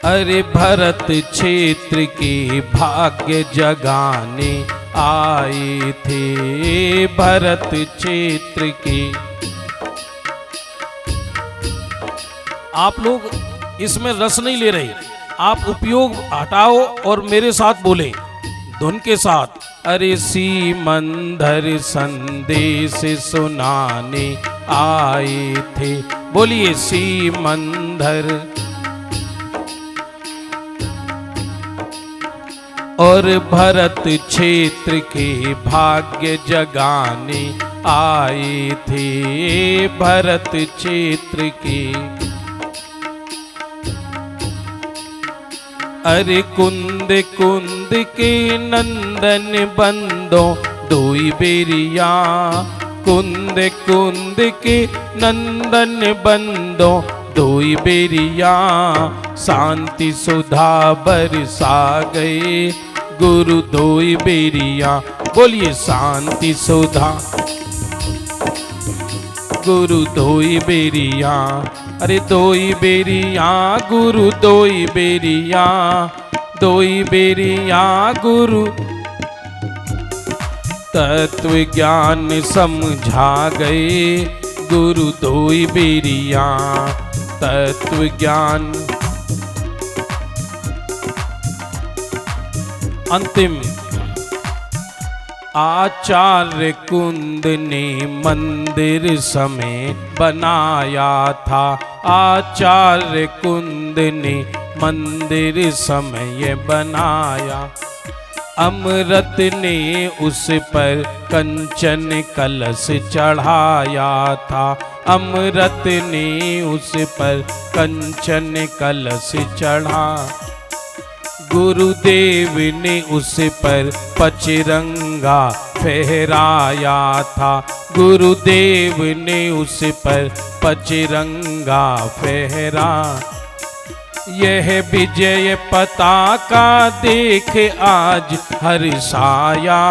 अरे भरत क्षेत्र के भाग्य जगाने आए थे, भरत क्षेत्र के। आप लोग इसमें रस नहीं ले रहे, आप उपयोग हटाओ और मेरे साथ बोले धुन के साथ। अरे सीमंधर संदेश सुनाने आए थे, बोलिए सीमंधर। और भरत क्षेत्र के भाग्य जगाने आए थे, भरत क्षेत्र के। अरे कुंद कुंद के नंदन बंदो दोई बेरिया, कुंद कुंद के नंदन बंदो दोई बेरिया। शांति सुधा बरसा गए गुरु दोई बेरिया, बोलिए शांति सुधा गुरु दोई बेरिया। अरे दोई बेरिया गुरु दोई बेरिया, दोई बेरिया गुरु। तत्व ज्ञान समझा गए गुरु दोई बेरिया, तत्व ज्ञान। अंतिम आचार्य कुंद ने मंदिर समय बनाया था, आचार्य कुंद ने मंदिर समय बनाया। अमृत ने उस पर कंचन कलश चढ़ाया था, अमृत ने उस पर कंचन कलश चढ़ा। गुरुदेव ने उस पर पचरंगा फहराया था, गुरुदेव ने उस पर पचरंगा फहरा। यह विजय पताका देख आज हर्षाया।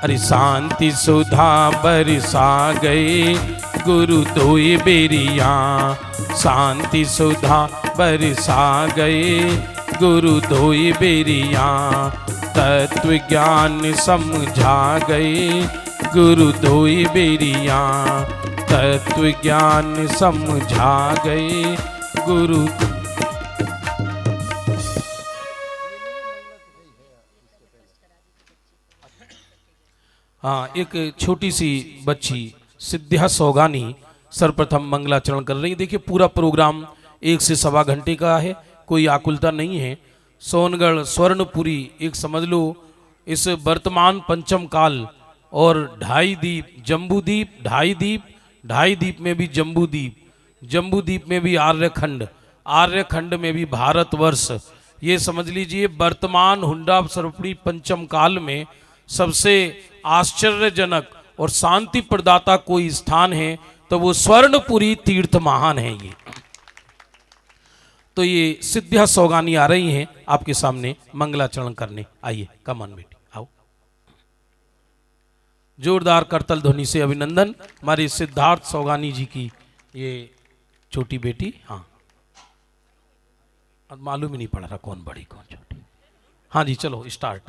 अरे शांति सुधा बरसा गए गुरु दोई बेरिया, शांति सुधा बरसा गए गुरु दोई बेरिया। तत्व ज्ञान समझा गए गुरु दोई बेरिया, तत्व ज्ञान समझा गए गुरु। हाँ, एक छोटी सी बच्ची सिद्ध्या सौगानी सर्वप्रथम मंगलाचरण कर रही है। देखिए पूरा प्रोग्राम 1 से सवा घंटे का है, कोई आकुलता नहीं है। सोनगढ़ स्वर्णपुरी एक समझ लो इस वर्तमान पंचम काल, और 2.5 दीप जम्बूदीप, 2.5 दीप, 2.5 दीप में भी जम्बूदीप, जम्बूदीप में भी आर्यखंड, आर्यखंड में भी भारतवर्ष। ये समझ लीजिए वर्तमान हुंडा सर्वपुरी पंचम काल में सबसे आश्चर्यजनक और शांति प्रदाता कोई स्थान है तो वो स्वर्णपुरी तीर्थ महान है। ये तो ये सिद्ध्या सौगानी आ रही हैं आपके सामने मंगलाचरण करने। आइए कमान बेटी आओ। जोरदार करतल ध्वनि से अभिनंदन हमारी सिद्धार्थ सौगानी जी की ये छोटी बेटी। हाँ, अब मालूम ही नहीं पड़ रहा कौन बड़ी कौन छोटी। हाँ जी चलो स्टार्ट।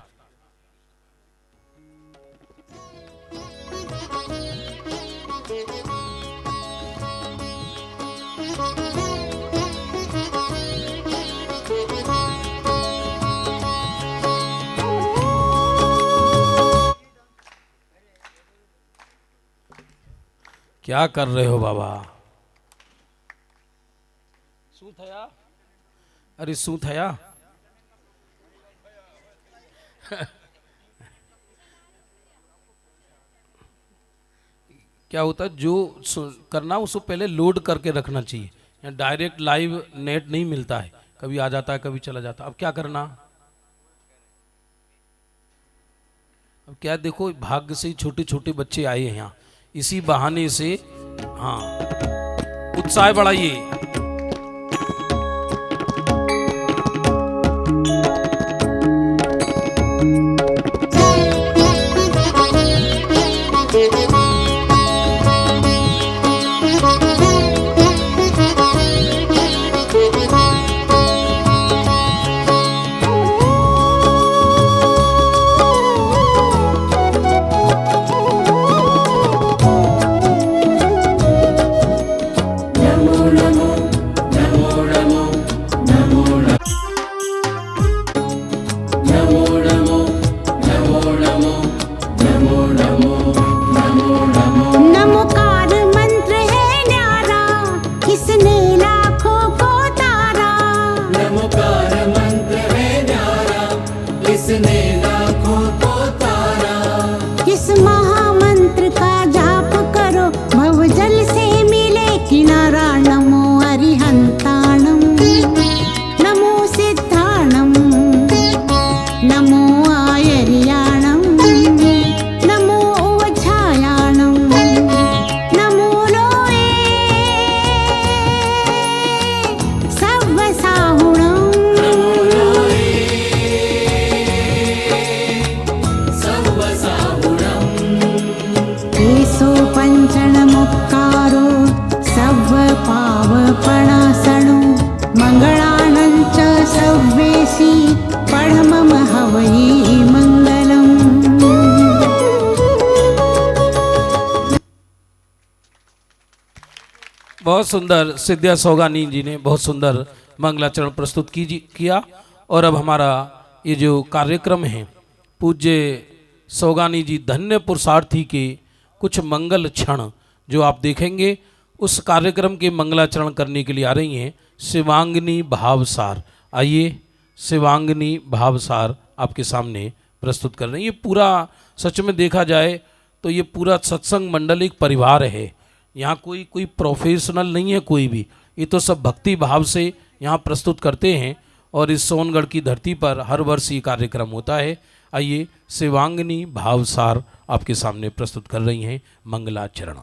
क्या कर रहे हो बाबा? शू थया? अरे शू थया? क्या होता है जो करना उसको पहले लोड करके रखना चाहिए। डायरेक्ट लाइव नेट नहीं मिलता है, कभी आ जाता है कभी चला जाता है। अब क्या करना? अब क्या देखो भाग्य से छोटे छोटे बच्चे आए हैं यहाँ, इसी बहाने से हाँ उत्साह बढ़ाइए। मङ्गलानं च सव्येसी पढमम हवै मङ्गलम्। बहुत सुंदर सिद्धिया सौगानी जी ने बहुत सुंदर मंगलाचरण प्रस्तुत किया। और अब हमारा ये जो कार्यक्रम है पूज्य सौगानी जी धन्य पुरुषार्थी के कुछ मंगल क्षण जो आप देखेंगे, उस कार्यक्रम के मंगलाचरण करने के लिए आ रही हैं शिवांगिनी भावसार। आइए, शिवांगिनी भावसार आपके सामने प्रस्तुत कर रही हैं। ये पूरा सच में देखा जाए तो ये पूरा सत्संग मंडल एक परिवार है। यहाँ कोई प्रोफेशनल नहीं है कोई भी, ये तो सब भक्ति भाव से यहाँ प्रस्तुत करते हैं। और इस सोनगढ़ की धरती पर हर वर्ष ये कार्यक्रम होता है। आइए, शिवांगिनी भावसार आपके सामने प्रस्तुत कर रही हैं मंगलाचरण।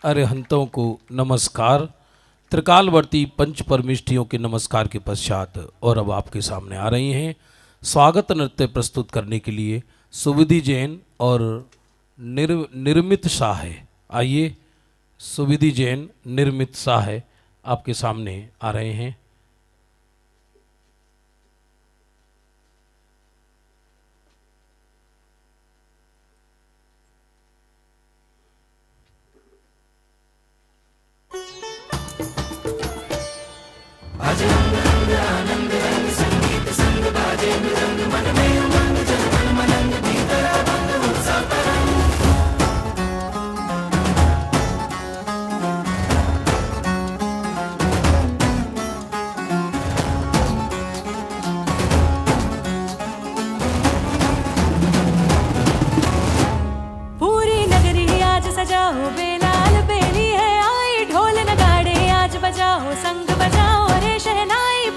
अरिहंतों को नमस्कार। त्रिकालवर्ती पंच परमिष्टियों के नमस्कार के पश्चात और अब आपके सामने आ रही हैं स्वागत नृत्य प्रस्तुत करने के लिए सुविधि जैन और निर्मित शाह है। आइए, सुविधि जैन निर्मित शाह आपके सामने आ रहे हैं। बेलाल बेली है आई, ढोल नगाड़े आज बजाओ, संग बजाओ रे शहनाई।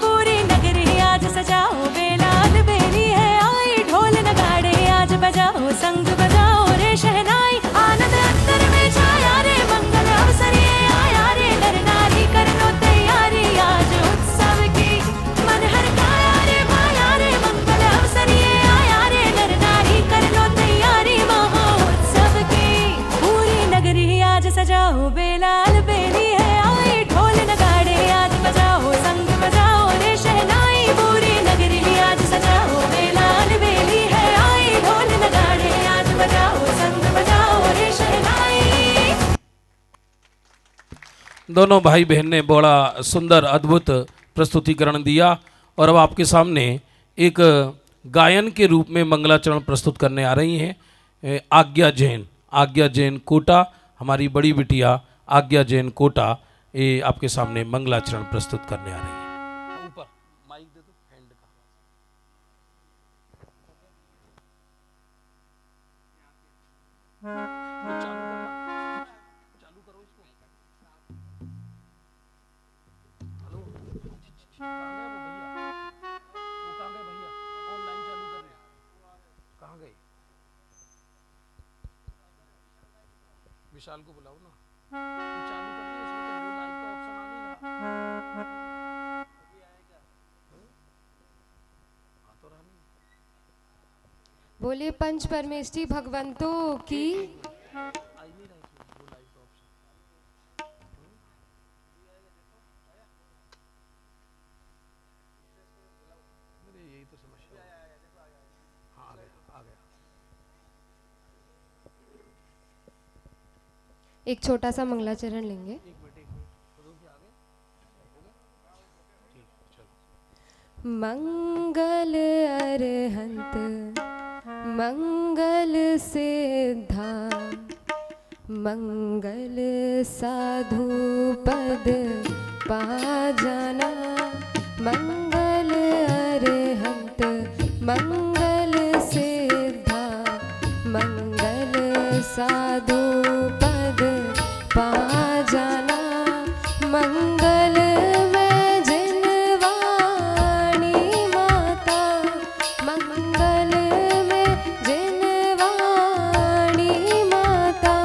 दोनों भाई बहन ने बड़ा सुंदर अद्भुत प्रस्तुतिकरण दिया और अब आपके सामने एक गायन के रूप में मंगलाचरण प्रस्तुत करने आ रही हैं आज्ञा जैन कोटा, हमारी बड़ी बिटिया आज्ञा जैन कोटा, ये आपके सामने मंगलाचरण प्रस्तुत करने आ रही है। ऊपर माइक दे दो, हैंड का चालू करो इसको। हेलो, कहाँ गए वो भैया? वो कहाँ गए भैया? ऑनलाइन चालू कर ले। कहाँ गए? विशाल को बुलाओ ना। तू चालू कर दे, इसमें तो वो लाइव का ऑप्शन आ नहीं रहा। आ तो रहा नहीं। बोले पंच परमेष्ठी भगवंतों की। आई नहीं रहा इसमें वो लाइव का ऑप्शन। अरे यही तो समस्या है। हाँ आ गया, आ गया। एक छोटा सा मंगलाचरण लेंगे। एक मिनट करो कि आगे ठीक, चलो। मंगल अरहंत मंगल सिद्धा मंगल साधु पद पा जाना। मंगल अरहंत मंगल सिद्धा मंगल साधु पद पा जाना। मंगल में जिनवाणी माता मंगल में जिनवाणी माता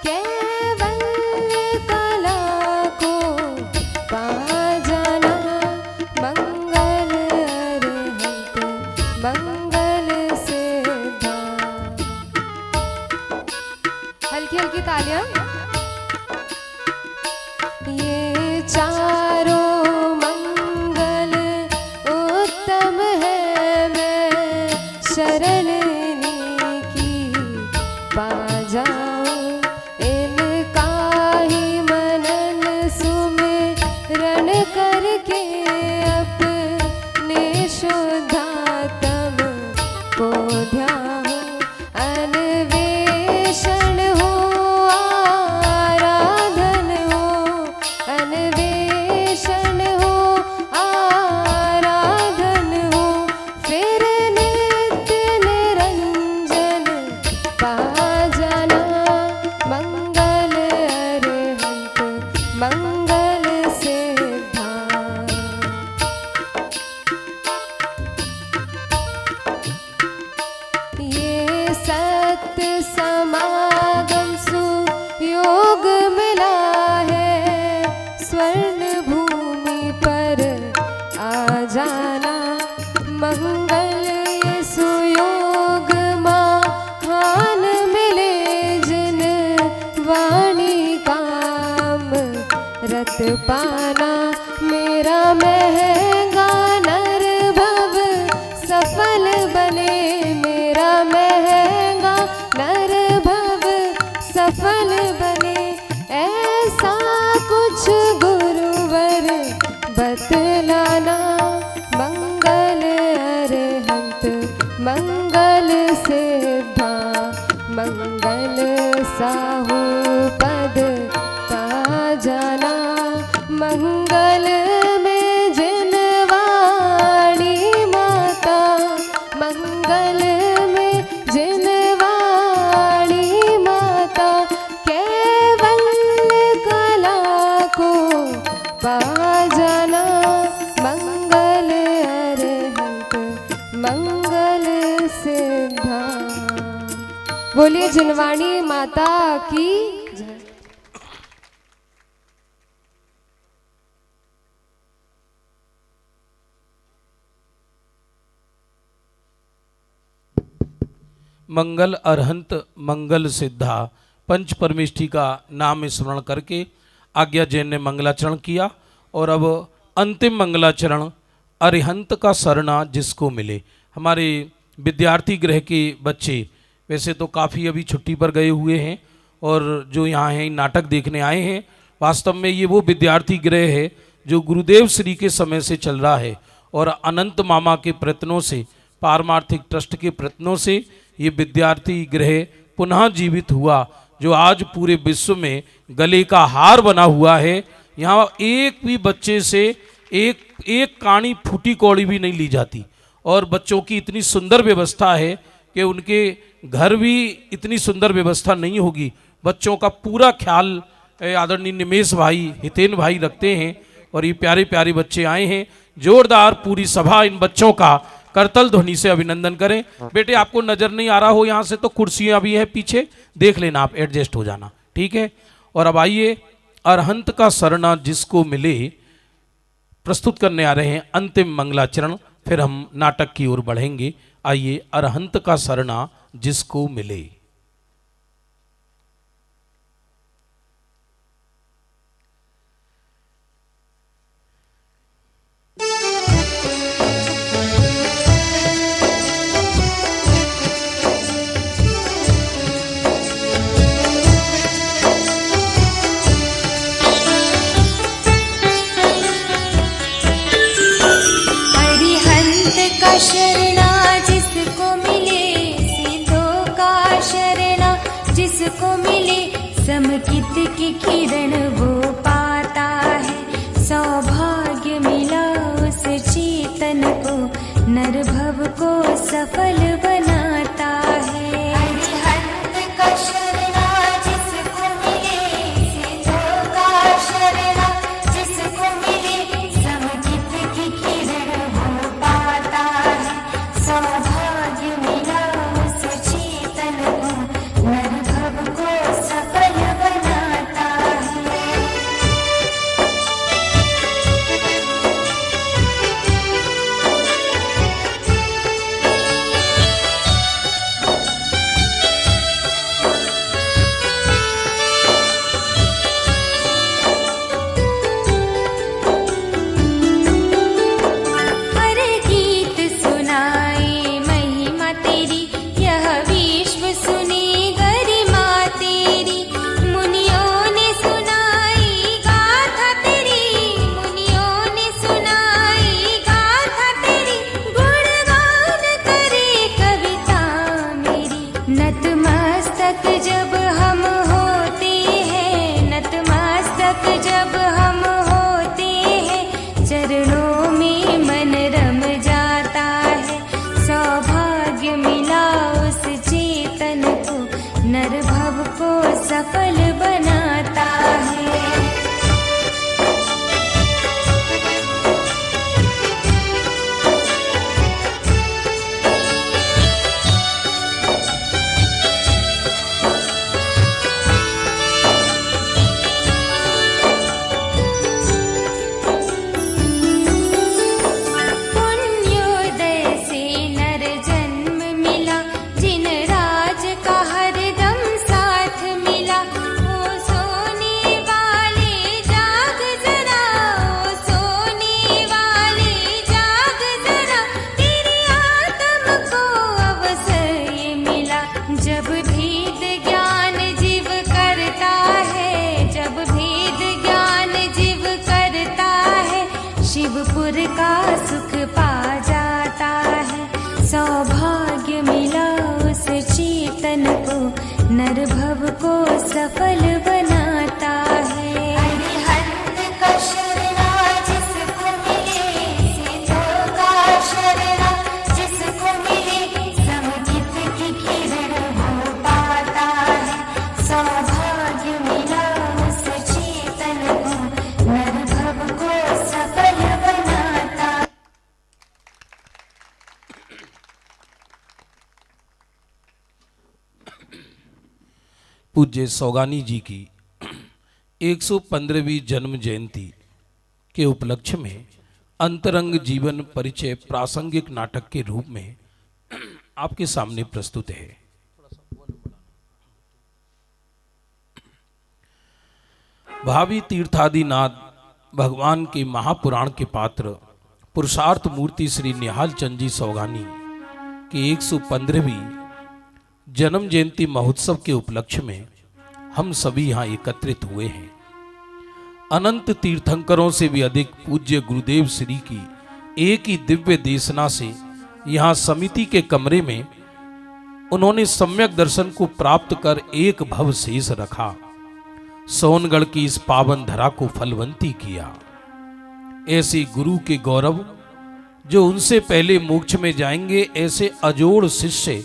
कैवल्य कला को पा जाना। मंगल अरहंत मंगल सिद्धा। हल्की हल्की तालियां। ये चारों मंगल उत्तम है, मैं शरण इन्हीं की पा जाऊं। इनका ही मनन सुमिरन करके अपने शुद्धात्म को ध्याऊं। अन्वेषण हो आराधन हो, अन्वेषण हो आराधन हो, फिर नित्य निरंजन पा जाना। मंगल अरहंत मंगल सिद्धा। ये सत्य समागम सुयोग मिला है, स्वर्ण भूमि पर आ जाना। मंगल ये सुयोग महान मिले, जिन वाणी काम रत पाना। मेरा महंगा नर भव सफल बने, मेरा महंगा नर भव सफल बने। ऐसा कुछ गुरुवर बतलाना। मंगल अरहंत मंगल सिद्धा मंगल साहू पद पा जाना। मंगल में जिनवाणी माता मंगल में जिनवाणी माता कैवल्य कला को पा जाना। मंगल अरहंत मंगल सिद्धा। बोलिए जिनवाणी माता की जय। मंगल अरहंत मंगल सिद्धा पंच परमेष्ठी का नाम स्मरण करके आज्ञा जैन ने मंगलाचरण किया। और अब अंतिम मंगलाचरण अरिहंत का सरना जिसको मिले। हमारे विद्यार्थी गृह के बच्चे वैसे तो काफ़ी अभी छुट्टी पर गए हुए हैं और जो यहाँ हैं नाटक देखने आए हैं वास्तव में ये वो विद्यार्थी गृह है जो गुरुदेव श्री के समय से चल रहा है और अनंत मामा के प्रयत्नों से, पारमार्थिक ट्रस्ट के प्रयत्नों से ये विद्यार्थी गृह पुनः जीवित हुआ, जो आज पूरे विश्व में गले का हार बना हुआ है। यहाँ एक भी बच्चे से एक कानी फूटी कौड़ी भी नहीं ली जाती और बच्चों की इतनी सुंदर व्यवस्था है कि उनके घर भी इतनी सुंदर व्यवस्था नहीं होगी। बच्चों का पूरा ख्याल आदरणीय निमेश भाई, हितेन भाई रखते हैं और ये प्यारे प्यारे बच्चे आए हैं। जोरदार पूरी सभा इन बच्चों का करतल ध्वनि से अभिनंदन करें। बेटे आपको नजर नहीं आ रहा हो यहाँ से तो कुर्सियाँ भी हैं पीछे, देख लेना, आप एडजस्ट हो जाना, ठीक है। और अब आइए अरहंत का सरना जिसको मिले प्रस्तुत करने आ रहे हैं अंतिम मंगलाचरण, फिर हम नाटक की ओर बढ़ेंगे। आइए अरहंत का सरना जिसको मिले। शरणा जिसको मिले, सिद्धों का शरणा जिसको मिले, समकित की किरण वो पाता है। सौभाग्य मिला उस चेतन को, नर भव को सफल बनाता है। अरिहंत का शरणा जिसको मिले, सिद्धों का शरणा जिसको मिले, समकित की किरण वो पाता है। सौभाग्य मिला उस चेतन को, नर भव को सफल बनाता है। नतमस्तक जब हम होते हैं, नतमस्तक जब हम होते हैं, चरणों में मन रम जाता है। सौभाग्य मिला उस चेतन को, नर भव को सफल बनाता है। जब भेद ज्ञान जीव करता है, जब भेद ज्ञान जीव करता है, शिवपुर का सुख पा जाता है। सौभाग्य मिला उस चेतन को, नर भव को सफल बनाता है। अरिहंत का शरणा जिसको मिले, सिद्धों का शरणा जिसको मिले, समकित की किरण वो पाता है। सौभाग्य मिला उस चेतन को, नर भव को सफल बनाता। पूज्य सौगानी जी की 115वीं जन्म जयंती के उपलक्ष्य में अंतरंग जीवन परिचय प्रासंगिक नाटक के रूप में आपके सामने प्रस्तुत है। भावी तीर्थादिनाथ भगवान के महापुराण के पात्र पुरुषार्थ मूर्ति श्री निहाल चंद जी सौगानी की 115वीं जन्म जयंती महोत्सव के उपलक्ष्य में हम सभी यहाँ एकत्रित हुए हैं। अनंत तीर्थंकरों से भी अधिक पूज्य गुरुदेव श्री की एक ही दिव्य देशना से यहाँ समिति के कमरे में उन्होंने सम्यक दर्शन को प्राप्त कर एक भव शेष रखा, सोनगढ़ की इस पावन धरा को फलवंती किया। ऐसे गुरु के गौरव जो उनसे पहले मोक्ष में जाएंगे, ऐसे अजोड़ शिष्य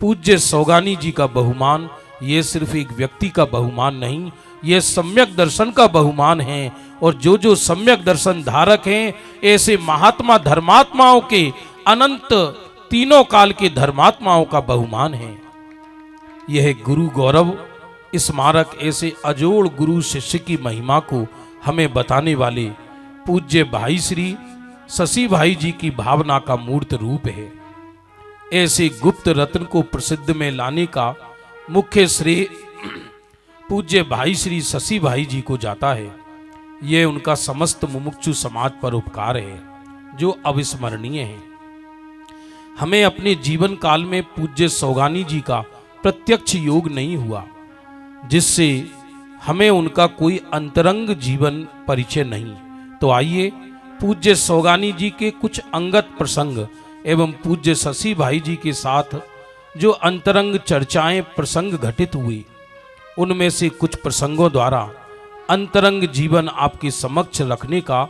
पूज्य सौगानी जी का बहुमान, ये सिर्फ एक व्यक्ति का बहुमान नहीं, ये सम्यक दर्शन का बहुमान है। और जो जो सम्यक दर्शन धारक हैं, ऐसे महात्मा धर्मात्माओं के, अनंत तीनों काल के धर्मात्माओं का बहुमान है। यह गुरु गौरव स्मारक ऐसे अजोड़ गुरु शिष्य की महिमा को हमें बताने वाले पूज्य भाई श्री शशि भाई जी की भावना का मूर्त रूप है। ऐसे गुप्त रत्न को प्रसिद्ध में लाने का मुख्य श्रेय पूज्य भाई श्री शशि भाई जी को जाता है। यह उनका समस्त मुमुक्षु समाज पर उपकार है जो अविस्मरणीय है। हमें अपने जीवन काल में पूज्य सौगानी जी का प्रत्यक्ष योग नहीं हुआ, जिससे हमें उनका कोई अंतरंग जीवन परिचय नहीं। तो आइए पूज्य सौगानी जी के कुछ अंगत प्रसंग एवं पूज्य शशि भाई जी के साथ जो अंतरंग चर्चाएं प्रसंग घटित हुई, उनमें से कुछ प्रसंगों द्वारा अंतरंग जीवन आपके समक्ष रखने का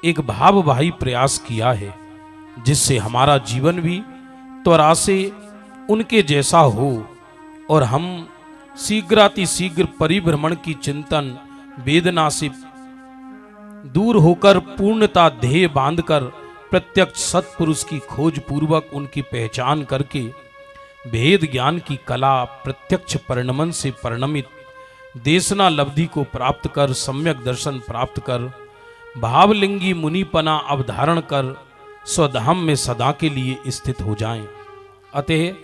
एक भाववाही प्रयास किया है, जिससे हमारा जीवन भी त्वरा से उनके जैसा हो और हम शीघ्रातिशीघ्र परिभ्रमण की चिंतन वेदना से दूर होकर पूर्णता ध्येय बांधकर प्रत्यक्ष सत्पुरुष की खोज पूर्वक उनकी पहचान करके भेद ज्ञान की कला प्रत्यक्ष परिणमन से परिणमित देशना लब्धि को प्राप्त कर सम्यक दर्शन प्राप्त कर भावलिंगी मुनिपना अवधारण कर स्वधाम में सदा के लिए स्थित हो जाएं। अतः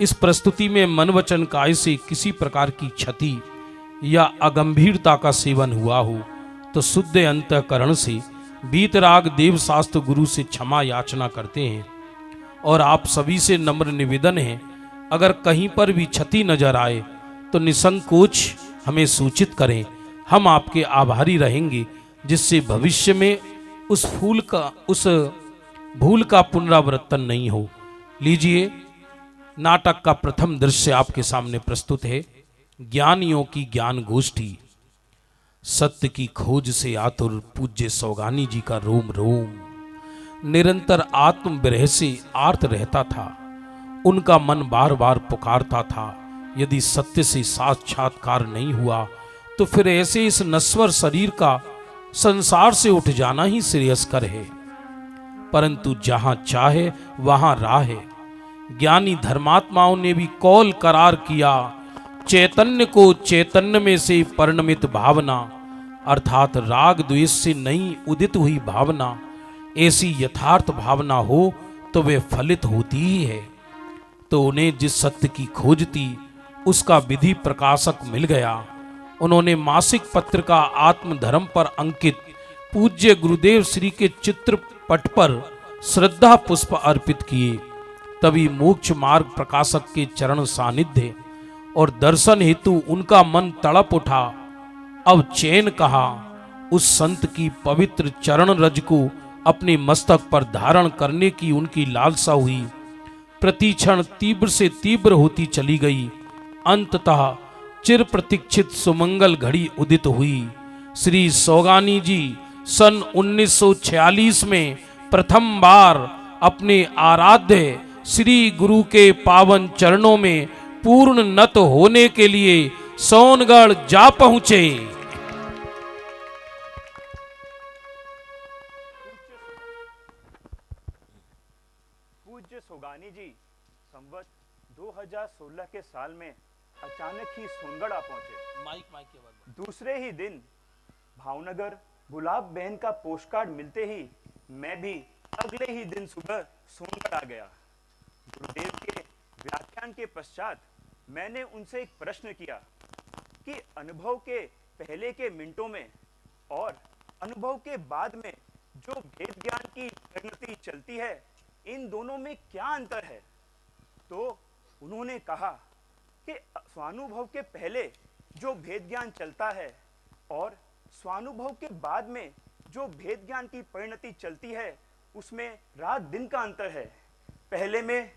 इस प्रस्तुति में मन वचन काय से किसी प्रकार की क्षति या अगंभीरता का सेवन हुआ हो तो शुद्ध अंतःकरण से बीतराग देवशास्त्र गुरु से क्षमा याचना करते हैं। और आप सभी से नम्र निवेदन है, अगर कहीं पर भी क्षति नजर आए तो निसंकोच हमें सूचित करें, हम आपके आभारी रहेंगे, जिससे भविष्य में उस भूल का पुनरावृत्तन नहीं हो। लीजिए, नाटक का प्रथम दृश्य आपके सामने प्रस्तुत है। ज्ञानियों की ज्ञान गोष्ठी। सत्य की खोज से आतुर पूज्य सौगानी जी का रोम रोम निरंतर आत्म विरह से आर्त रहता था। उनका मन बार बार पुकारता था, यदि सत्य से साक्षात्कार नहीं हुआ तो फिर ऐसे इस नश्वर शरीर का संसार से उठ जाना ही श्रेयस्कर है। परंतु जहां चाहे वहां राह है। ज्ञानी धर्मात्माओं ने भी कौल करार किया, चैतन्य को चैतन्य में से परिणमित भावना, अर्थात राग द्वेष से नहीं उदित हुई भावना, ऐसी यथार्थ भावना हो तो वे फलित होती ही है। तो उन्हें जिस सत्य की खोज थी उसका विधि प्रकाशक मिल गया। उन्होंने मासिक पत्र का आत्मधर्म पर अंकित पूज्य गुरुदेव श्री के चित्रपट पर श्रद्धा पुष्प अर्पित किए। तभी मोक्ष मार्ग प्रकाशक के चरण सानिध्य और दर्शन हेतु उनका मन तड़प उठा। अब चैन कहा, उस संत की पवित्र चरण रज को अपने मस्तक पर धारण करने की उनकी लालसा हुई। प्रतिक्षण तीव्र से तीव्र होती चली गई। अंततः चिर प्रतीक्षित सुमंगल घड़ी उदित हुई। श्री सौगानी जी सन 1946 में प्रथम बार अपने आराध्य श्री गुरु के पावन चरणों में पूर्ण नत होने के लिए सोनगढ़ जा पहुंचे। पूज्य सौगानी जी संवत 2016 के साल में अचानक ही सोनगढ़ आ पहुंचे। दूसरे ही दिन भावनगर गुलाब बहन का पोस्टकार्ड मिलते ही मैं भी अगले ही दिन सुबह सोनगढ़ आ गया। गुरुदेव के व्याख्यान के पश्चात मैंने उनसे एक प्रश्न किया कि अनुभव के पहले के मिनटों में और अनुभव के बाद में जो भेद ज्ञान की प्रगति चलती है, इन दोनों में क्या अंतर है। तो उन्होंने कहा कि स्वानुभव के पहले जो भेद ज्ञान चलता है और स्वानुभव के बाद में जो भेद ज्ञान की परिणति चलती है उसमें रात दिन का अंतर है। पहले में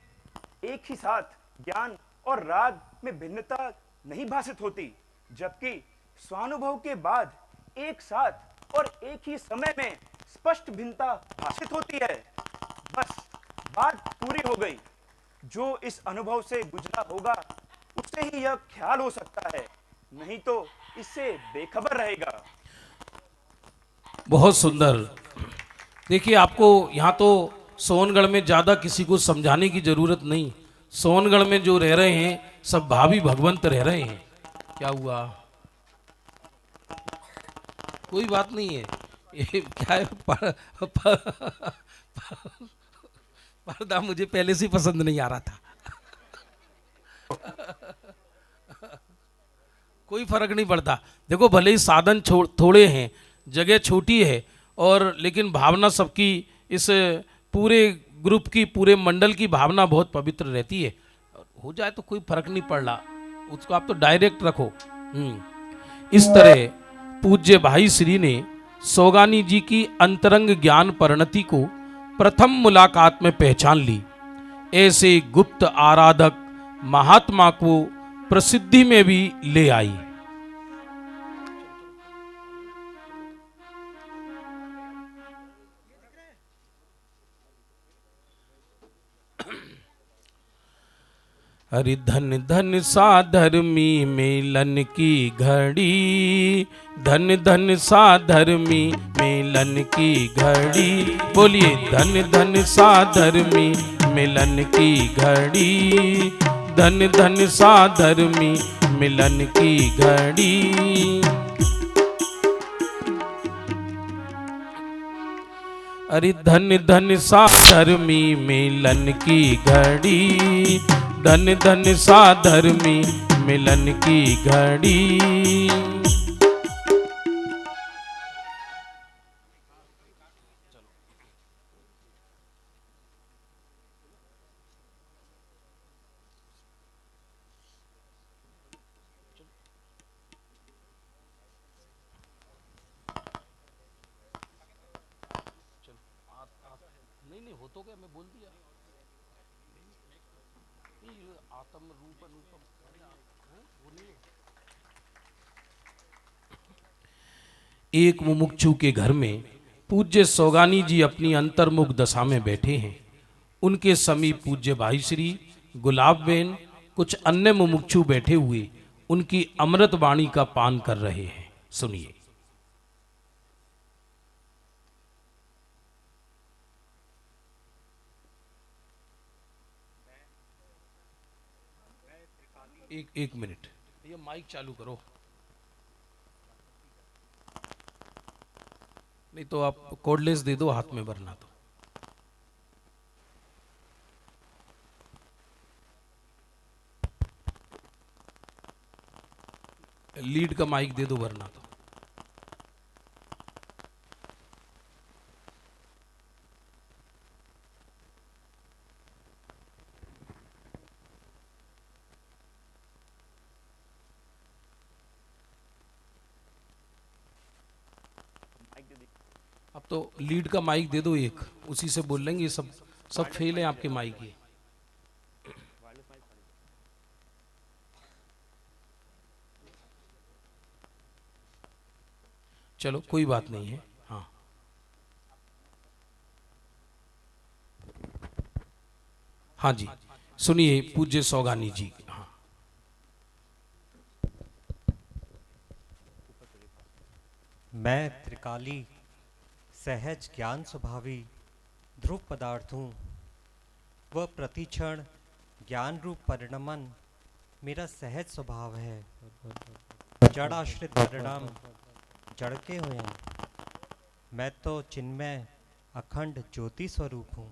एक ही साथ ज्ञान और राग में भिन्नता नहीं भाषित होती, जबकि स्वानुभव के बाद एक साथ और एक ही समय में स्पष्ट भिन्नता भाषित होती है। बस बात पूरी हो गई। जो इस अनुभव से गुजरा होगा उससे ही यह ख्याल हो सकता है, नहीं तो इससे बेखबर रहेगा। बहुत सुंदर। देखिए, आपको यहाँ तो सोनगढ़ में ज़्यादा किसी को समझाने की ज़रूरत नहीं। सोनगढ़ में जो रह रहे हैं सब भावी भगवंत रह रहे हैं। क्या हुआ? कोई बात नहीं है। ये क्या है, पर्दा मुझे पहले से पसंद नहीं आ रहा था। कोई फर्क नहीं पड़ता। देखो, भले ही साधन थोड़े हैं, जगह छोटी है, और लेकिन भावना सबकी, इस पूरे ग्रुप की, पूरे मंडल की भावना बहुत पवित्र रहती है। हो जाए तो कोई फर्क नहीं पड़ रहा, उसको आप तो डायरेक्ट रखो। इस तरह पूज्य भाई श्री ने सोगानी जी की अंतरंग ज्ञान परिणति को प्रथम मुलाकात में पहचान ली। ऐसे गुप्त आराधक महात्मा को प्रसिद्धि में भी ले आई। हरि धन धन सा धर्मी मिलन की घड़ी, धन धन सा धर्मी मिलन की घड़ी। बोलिए, धन धन सा धर्मी मिलन की घड़ी, धन धन सा धर्मी मिलन की घड़ी। अरे धन धन सा धर्मी मिलन की घड़ी, धन धन सा धर्मी मिलन की घड़ी। नहीं हो तो क्या, मैं बोल दिया। आत्म रूप अनुपम वो नहीं है। एक मुमुक्षु के घर में पूज्य सोगानी जी अपनी अंतर्मुख दशा में बैठे हैं। उनके समीप पूज्य भाई श्री, गुलाब बेन, कुछ अन्य मुमुक्षु बैठे हुए उनकी अमृत वाणी का पान कर रहे हैं। सुनिए। एक मिनट, ये माइक चालू करो। नहीं तो आप कोडलेस दे दो, हाथ में भरना तो। लीड का माइक दे दो, भरना तो। अब तो लीड का माइक दे दो एक, उसी से बोल लेंगे। सब फेल है आपके माइक ये। चलो कोई बात नहीं है। हाँ हाँ जी, सुनिए पूज्य सोगानी जी। हाँ, मैं त्रिकाली सहज ज्ञान स्वभावी ध्रुव पदार्थ हूँ। वह प्रतिक्षण ज्ञान रूप परिणमन मेरा सहज स्वभाव है। जड़ आश्रित परिणाम जड़ के हुए हैं। मैं तो चिन्मय अखंड ज्योति स्वरूप हूँ,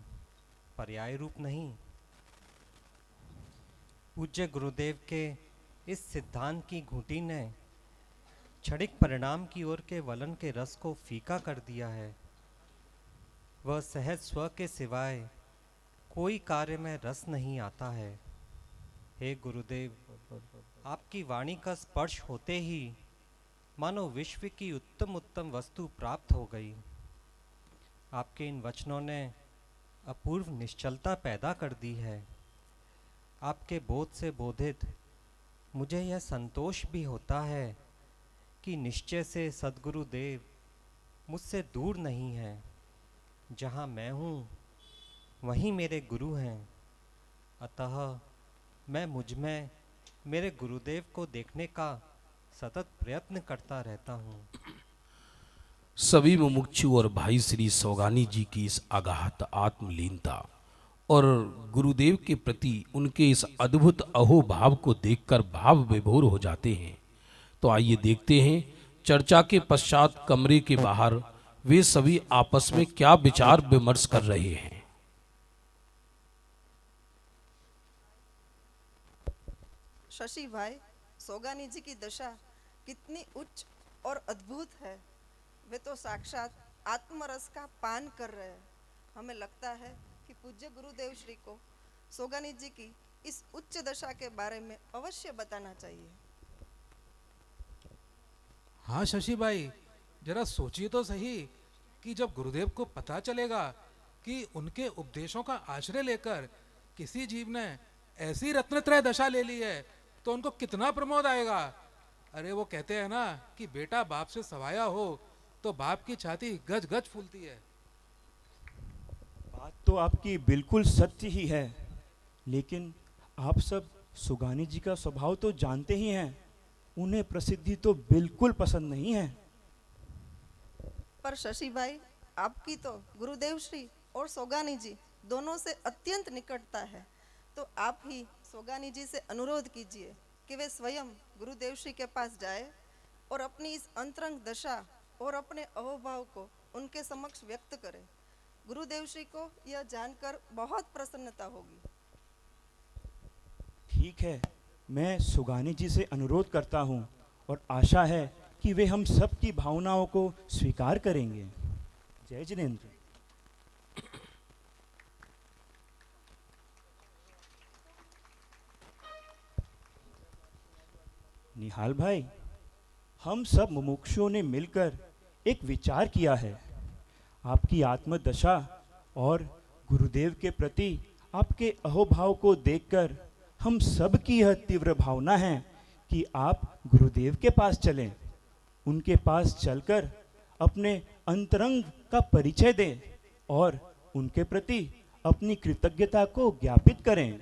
पर्याय रूप नहीं। पूज्य गुरुदेव के इस सिद्धांत की घूंटी ने क्षणिक परिणाम की ओर के वलन के रस को फीका कर दिया है। वह सहज स्व के सिवाय कोई कार्य में रस नहीं आता है। हे गुरुदेव, आपकी वाणी का स्पर्श होते ही मानो विश्व की उत्तम उत्तम वस्तु प्राप्त हो गई। आपके इन वचनों ने अपूर्व निश्चलता पैदा कर दी है। आपके बोध से बोधित मुझे यह संतोष भी होता है कि निश्चय से सद्गुरु देव मुझसे दूर नहीं है। जहाँ मैं हूँ वहीं मेरे गुरु हैं। अतः मैं मुझ में मेरे गुरुदेव को देखने का सतत प्रयत्न करता रहता हूँ। सभी मुमुक्षु और भाई श्री सौगानी जी की इस अगाध आत्मलीनता और गुरुदेव के प्रति उनके इस अद्भुत अहोभाव को देखकर भाव विभोर हो जाते हैं। तो आइए देखते हैं चर्चा के पश्चात कमरे के बाहर वे सभी आपस में क्या विचार विमर्श कर रहे हैं। शशि भाई, सोगानी जी की दशा कितनी उच्च और अद्भुत है। वे तो साक्षात आत्मरस का पान कर रहे हैं। हमें लगता है कि पूज्य गुरुदेव श्री को सोगानी जी की इस उच्च दशा के बारे में अवश्य बताना चाहिए। हाँ शशि भाई, जरा सोचिए तो सही कि जब गुरुदेव को पता चलेगा कि उनके उपदेशों का आश्रय लेकर किसी जीव ने ऐसी रत्नत्रय दशा ले ली है तो उनको कितना प्रमोद आएगा। अरे वो कहते हैं ना कि बेटा बाप से सवाया हो तो बाप की छाती गज गज फूलती है। बात तो आपकी बिल्कुल सत्य ही है, लेकिन आप सब सुगानी जी का स्वभाव तो जानते ही हैं। उन्हें प्रसिद्धि तो बिल्कुल पसंद नहीं है। पर शशि भाई, आपकी तो गुरुदेव श्री और सोगानी जी दोनों से अत्यंत निकटता है। तो आप ही सोगानी जी से अनुरोध कीजिए कि वे स्वयं गुरुदेव श्री के पास जाए और अपनी इस अंतरंग दशा और अपने अहोभाव को उनके समक्ष व्यक्त करें। गुरुदेव श्री को यह जानकर बहुत प्रसन्नता होगी। ठीक है, मैं सुगानी जी से अनुरोध करता हूँ और आशा है कि वे हम सब की भावनाओं को स्वीकार करेंगे। जय जिनेंद्र। निहाल भाई, हम सब मुमुक्षुओं ने मिलकर एक विचार किया है। आपकी आत्मदशा और गुरुदेव के प्रति आपके अहोभाव को देखकर हम सब की यह तीव्र भावना है कि आप गुरुदेव के पास चलें, उनके पास चलकर अपने अंतरंग का परिचय दें और उनके प्रति अपनी कृतज्ञता को ज्ञापित करें।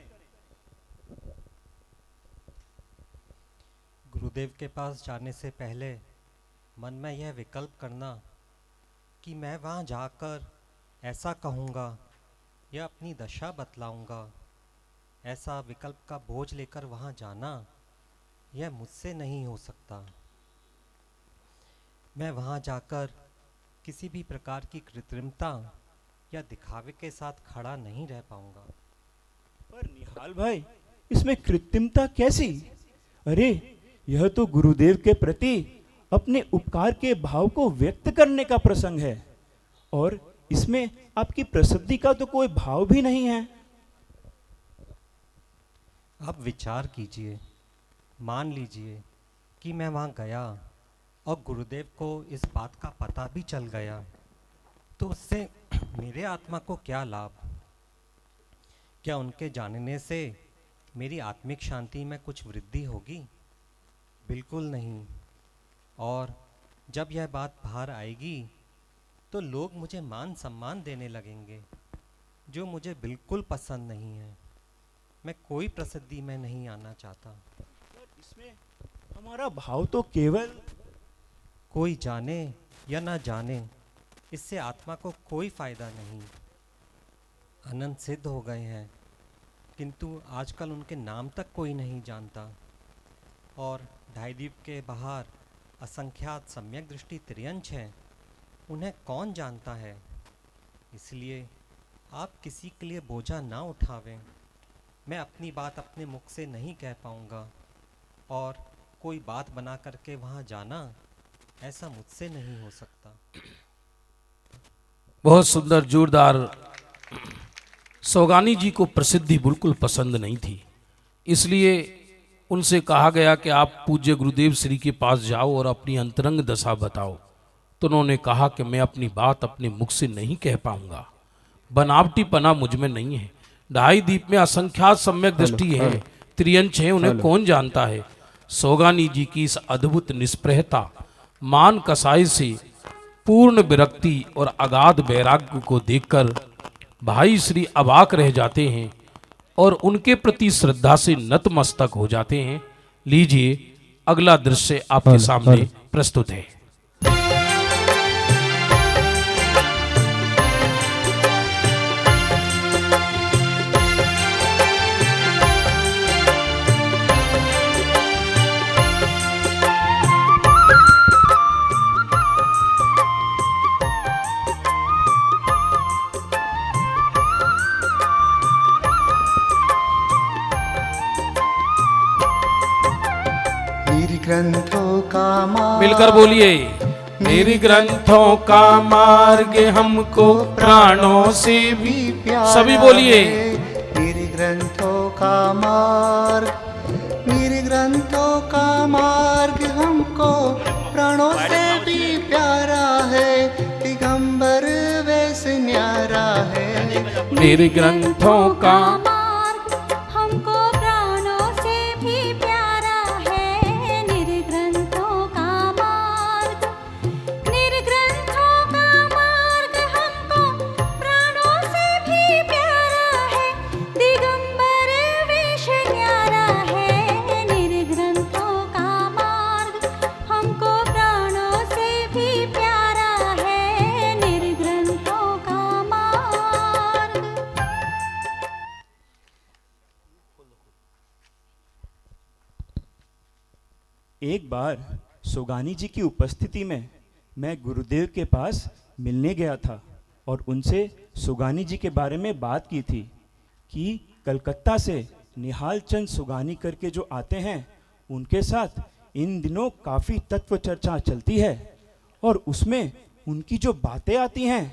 गुरुदेव के पास जाने से पहले मन में यह विकल्प करना कि मैं वहाँ जाकर ऐसा कहूँगा या अपनी दशा बतलाऊँगा, ऐसा विकल्प का बोझ लेकर वहाँ जाना यह मुझसे नहीं हो सकता। मैं वहाँ जाकर किसी भी प्रकार की कृत्रिमता या दिखावे के साथ खड़ा नहीं रह पाऊँगा। पर निहाल भाई, इसमें कृत्रिमता कैसी? अरे यह तो गुरुदेव के प्रति अपने उपकार के भाव को व्यक्त करने का प्रसंग है और इसमें आपकी प्रसिद्धि का तो कोई भाव भी नहीं है। आप विचार कीजिए, मान लीजिए कि मैं वहाँ गया और गुरुदेव को इस बात का पता भी चल गया, तो उससे मेरे आत्मा को क्या लाभ? क्या उनके जानने से मेरी आत्मिक शांति में कुछ वृद्धि होगी? बिल्कुल नहीं। और जब यह बात बाहर आएगी तो लोग मुझे मान सम्मान देने लगेंगे, जो मुझे बिल्कुल पसंद नहीं है। मैं कोई प्रसिद्धि में नहीं आना चाहता। इसमें हमारा भाव तो केवल कोई जाने या ना जाने, इससे आत्मा को कोई फायदा नहीं। अनंत सिद्ध हो गए हैं, किंतु आजकल उनके नाम तक कोई नहीं जानता। और ढाईद्वीप के बाहर असंख्यात सम्यक दृष्टि त्रियंच हैं, उन्हें कौन जानता है? इसलिए आप किसी के लिए बोझा ना उठावें। मैं अपनी बात अपने मुख से नहीं कह पाऊँगा और कोई बात बना करके वहाँ जाना, ऐसा मुझसे नहीं हो सकता। बहुत सुंदर, जोरदार। सौगानी जी को प्रसिद्धि बिल्कुल पसंद नहीं थी, इसलिए उनसे कहा गया कि आप पूज्य गुरुदेव श्री के पास जाओ और अपनी अंतरंग दशा बताओ। तो उन्होंने कहा कि मैं अपनी बात अपने मुख से नहीं कह पाऊंगा, बनावटीपना मुझ में नहीं है। ढाई दीप में असंख्यात सम्यक दृष्टि है, त्रियंश है, उन्हें कौन जानता है। सोगानी जी की इस अद्भुत निष्प्रहता, मान कसाई से पूर्ण विरक्ति और अगाध वैराग्य को देखकर भाई श्री अवाक रह जाते हैं और उनके प्रति श्रद्धा से नतमस्तक हो जाते हैं। लीजिए अगला दृश्य आपके सामने प्रस्तुत है। ग्रंथों का मार्ग, मिलकर बोलिए। मेरी ग्रंथों का मार्ग हमको प्राणों से भी प्यारा सभी बोलिए। मेरे ग्रंथों का मार्ग, मेरे ग्रंथों का मार्ग हमको प्राणों से भी प्यारा है, दिगंबर वैसे न्यारा है। मेरे ग्रंथों का एक बार सोगानी जी की उपस्थिति में मैं गुरुदेव के पास मिलने गया था और उनसे सोगानी जी के बारे में बात की थी कि कलकत्ता से निहाल चंद सोगानी करके जो आते हैं उनके साथ इन दिनों काफ़ी तत्व चर्चा चलती है और उसमें उनकी जो बातें आती हैं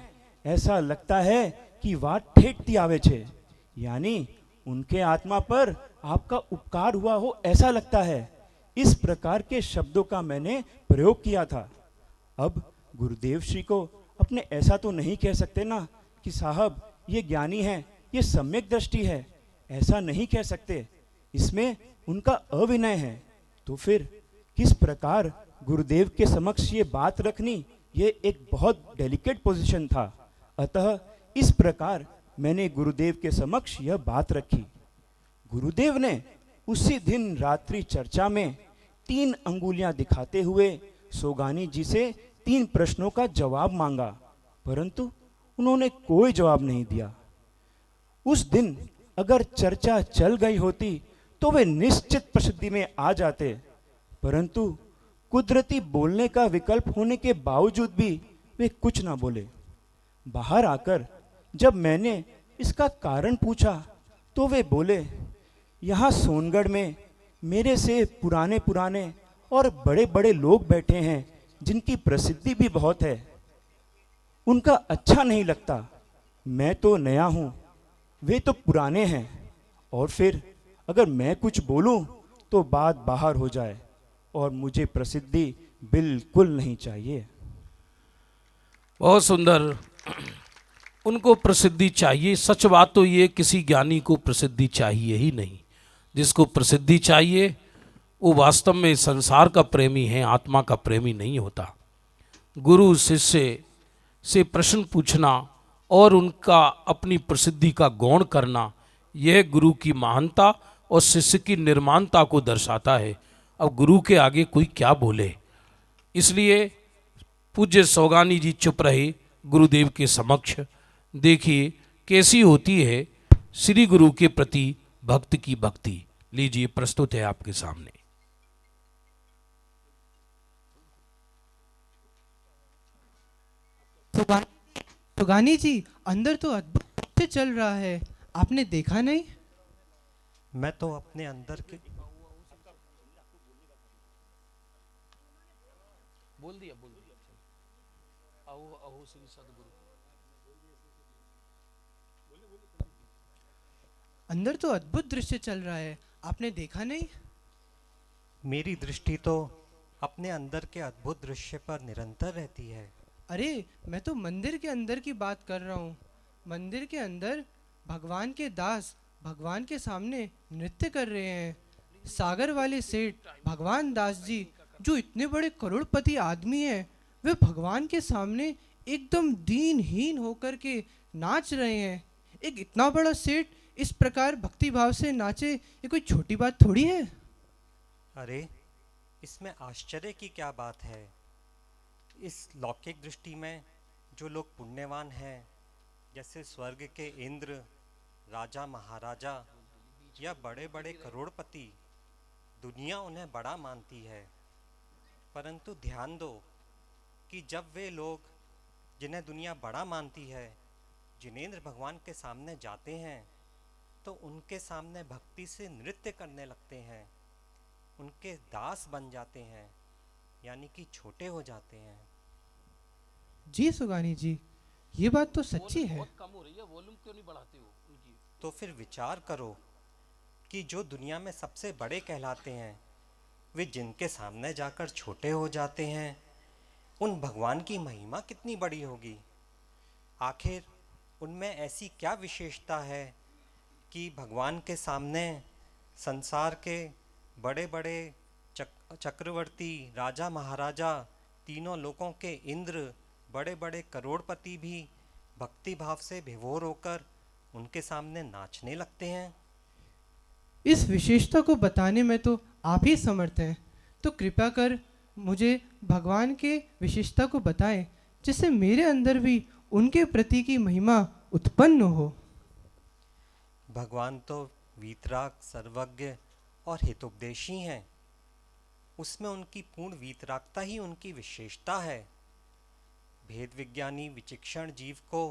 ऐसा लगता है कि वह ठेठती आवे छे, यानी उनके आत्मा पर आपका उपकार हुआ हो ऐसा लगता है। इस प्रकार के शब्दों का मैंने प्रयोग किया था। अब गुरुदेव श्री को अपने ऐसा तो नहीं कह सकते ना कि साहब ये ज्ञानी है, ये सम्यक दृष्टि है, ऐसा नहीं कह सकते, इसमें उनका अविनय है। तो फिर किस प्रकार गुरुदेव के समक्ष ये बात रखनी, ये एक बहुत डेलिकेट पोजीशन था। अतः इस प्रकार मैंने गुरुदेव के समक्ष यह बात रखी। गुरुदेव ने उसी दिन रात्रि चर्चा में 3 अंगुलियां दिखाते हुए सोगानी जी से 3 प्रश्नों का जवाब मांगा, परंतु उन्होंने कोई जवाब नहीं दिया। उस दिन अगर चर्चा चल गई होती तो वे निश्चित प्रसिद्धि में आ जाते, परंतु कुदरती बोलने का विकल्प होने के बावजूद भी वे कुछ ना बोले। बाहर आकर जब मैंने इसका कारण पूछा तो वे बोले, यहाँ सोनगढ़ में मेरे से पुराने पुराने और बड़े बड़े लोग बैठे हैं जिनकी प्रसिद्धि भी बहुत है, उनका अच्छा नहीं लगता। मैं तो नया हूँ, वे तो पुराने हैं, और फिर अगर मैं कुछ बोलूँ तो बात बाहर हो जाए और मुझे प्रसिद्धि बिल्कुल नहीं चाहिए। बहुत सुंदर, उनको प्रसिद्धि चाहिए। सच बात तो ये, किसी ज्ञानी को प्रसिद्धि चाहिए ही नहीं। जिसको प्रसिद्धि चाहिए वो वास्तव में संसार का प्रेमी है, आत्मा का प्रेमी नहीं होता। गुरु शिष्य से प्रश्न पूछना और उनका अपनी प्रसिद्धि का गौण करना, यह गुरु की महानता और शिष्य की निर्माणता को दर्शाता है। अब गुरु के आगे कोई क्या बोले, इसलिए पूज्य सोगानी जी चुप रहे गुरुदेव के समक्ष। देखिए कैसी होती है श्री गुरु के प्रति भक्त की भक्ति। लीजिए प्रस्तुत है आपके सामने। सोगानी जी, अंदर तो अद्भुत से चल रहा है, आपने देखा नहीं? मैं तो अपने अंदर के बोल दिया अहो अहो श्री सद्गुरु। अंदर तो अद्भुत दृश्य चल रहा है, आपने देखा नहीं? मेरी दृष्टि तो अपने अंदर के अद्भुत दृश्य पर निरंतर रहती है। अरे मैं तो मंदिर के अंदर की बात कर रहा हूँ। मंदिर के अंदर भगवान के दास भगवान के सामने नृत्य कर रहे हैं। सागर वाले सेठ भगवान दास जी जो इतने बड़े करोड़पति आदमी हैं, वे भगवान के सामने एकदम दीनहीन होकर के नाच रहे हैं। एक इतना बड़ा सेठ इस प्रकार भक्ति भाव से नाचे, ये कोई छोटी बात थोड़ी है। अरे इसमें आश्चर्य की क्या बात है। इस लौकिक दृष्टि में जो लोग पुण्यवान हैं, जैसे स्वर्ग के इंद्र, राजा महाराजा या बड़े बड़े करोड़पति, दुनिया उन्हें बड़ा मानती है। परंतु ध्यान दो कि जब वे लोग जिन्हें दुनिया बड़ा मानती है जिनेंद्र भगवान के सामने जाते हैं तो उनके सामने भक्ति से नृत्य करने लगते हैं, उनके दास बन जाते हैं, यानी कि छोटे हो जाते हैं। जी सुगानी जी, ये बात तो सच्ची है। बहुत कम हो रही है, वॉल्यूम क्यों नहीं बढ़ाते हो उनकी? तो फिर विचार करो कि जो दुनिया में सबसे बड़े कहलाते हैं, वे जिनके सामने जाकर छोटे हो जाते हैं, उन भगवान की महिमा कितनी बड़ी होगी। आखिर उनमें ऐसी क्या विशेषता है कि भगवान के सामने संसार के बड़े बड़े चक्रवर्ती, राजा महाराजा, तीनों लोकों के इंद्र, बड़े बड़े करोड़पति भी भक्ति भाव से विभोर होकर उनके सामने नाचने लगते हैं। इस विशेषता को बताने में तो आप ही समर्थ हैं, तो कृपया कर मुझे भगवान के विशेषता को बताएं, जिससे मेरे अंदर भी उनके प्रति की महिमा उत्पन्न हो। भगवान तो वीतराग, सर्वज्ञ और हितोपदेशी हैं। उसमें उनकी पूर्ण वीतरागता ही उनकी विशेषता है। भेद विज्ञानी विचक्षण जीव को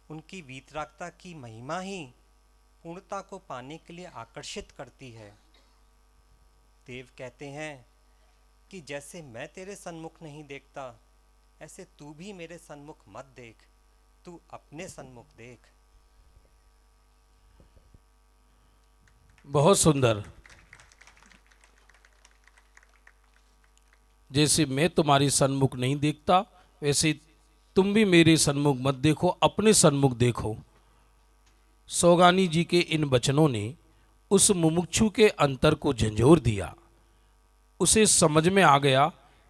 उनकी वीतरागता की महिमा ही पूर्णता को पाने के लिए आकर्षित करती है। देव कहते हैं कि जैसे मैं तेरे सन्मुख नहीं देखता, ऐसे तू भी मेरे सन्मुख मत देख, तू अपने सन्मुख देख। बहुत सुंदर। जैसे मैं तुम्हारी सन्मुख नहीं देखता, वैसे तुम भी मेरे सन्मुख मत देखो, अपने सन्मुख देखो। सौगानी जी के इन वचनों ने उस मुमुक्षु के अंतर को झंझोर दिया। उसे समझ में आ गया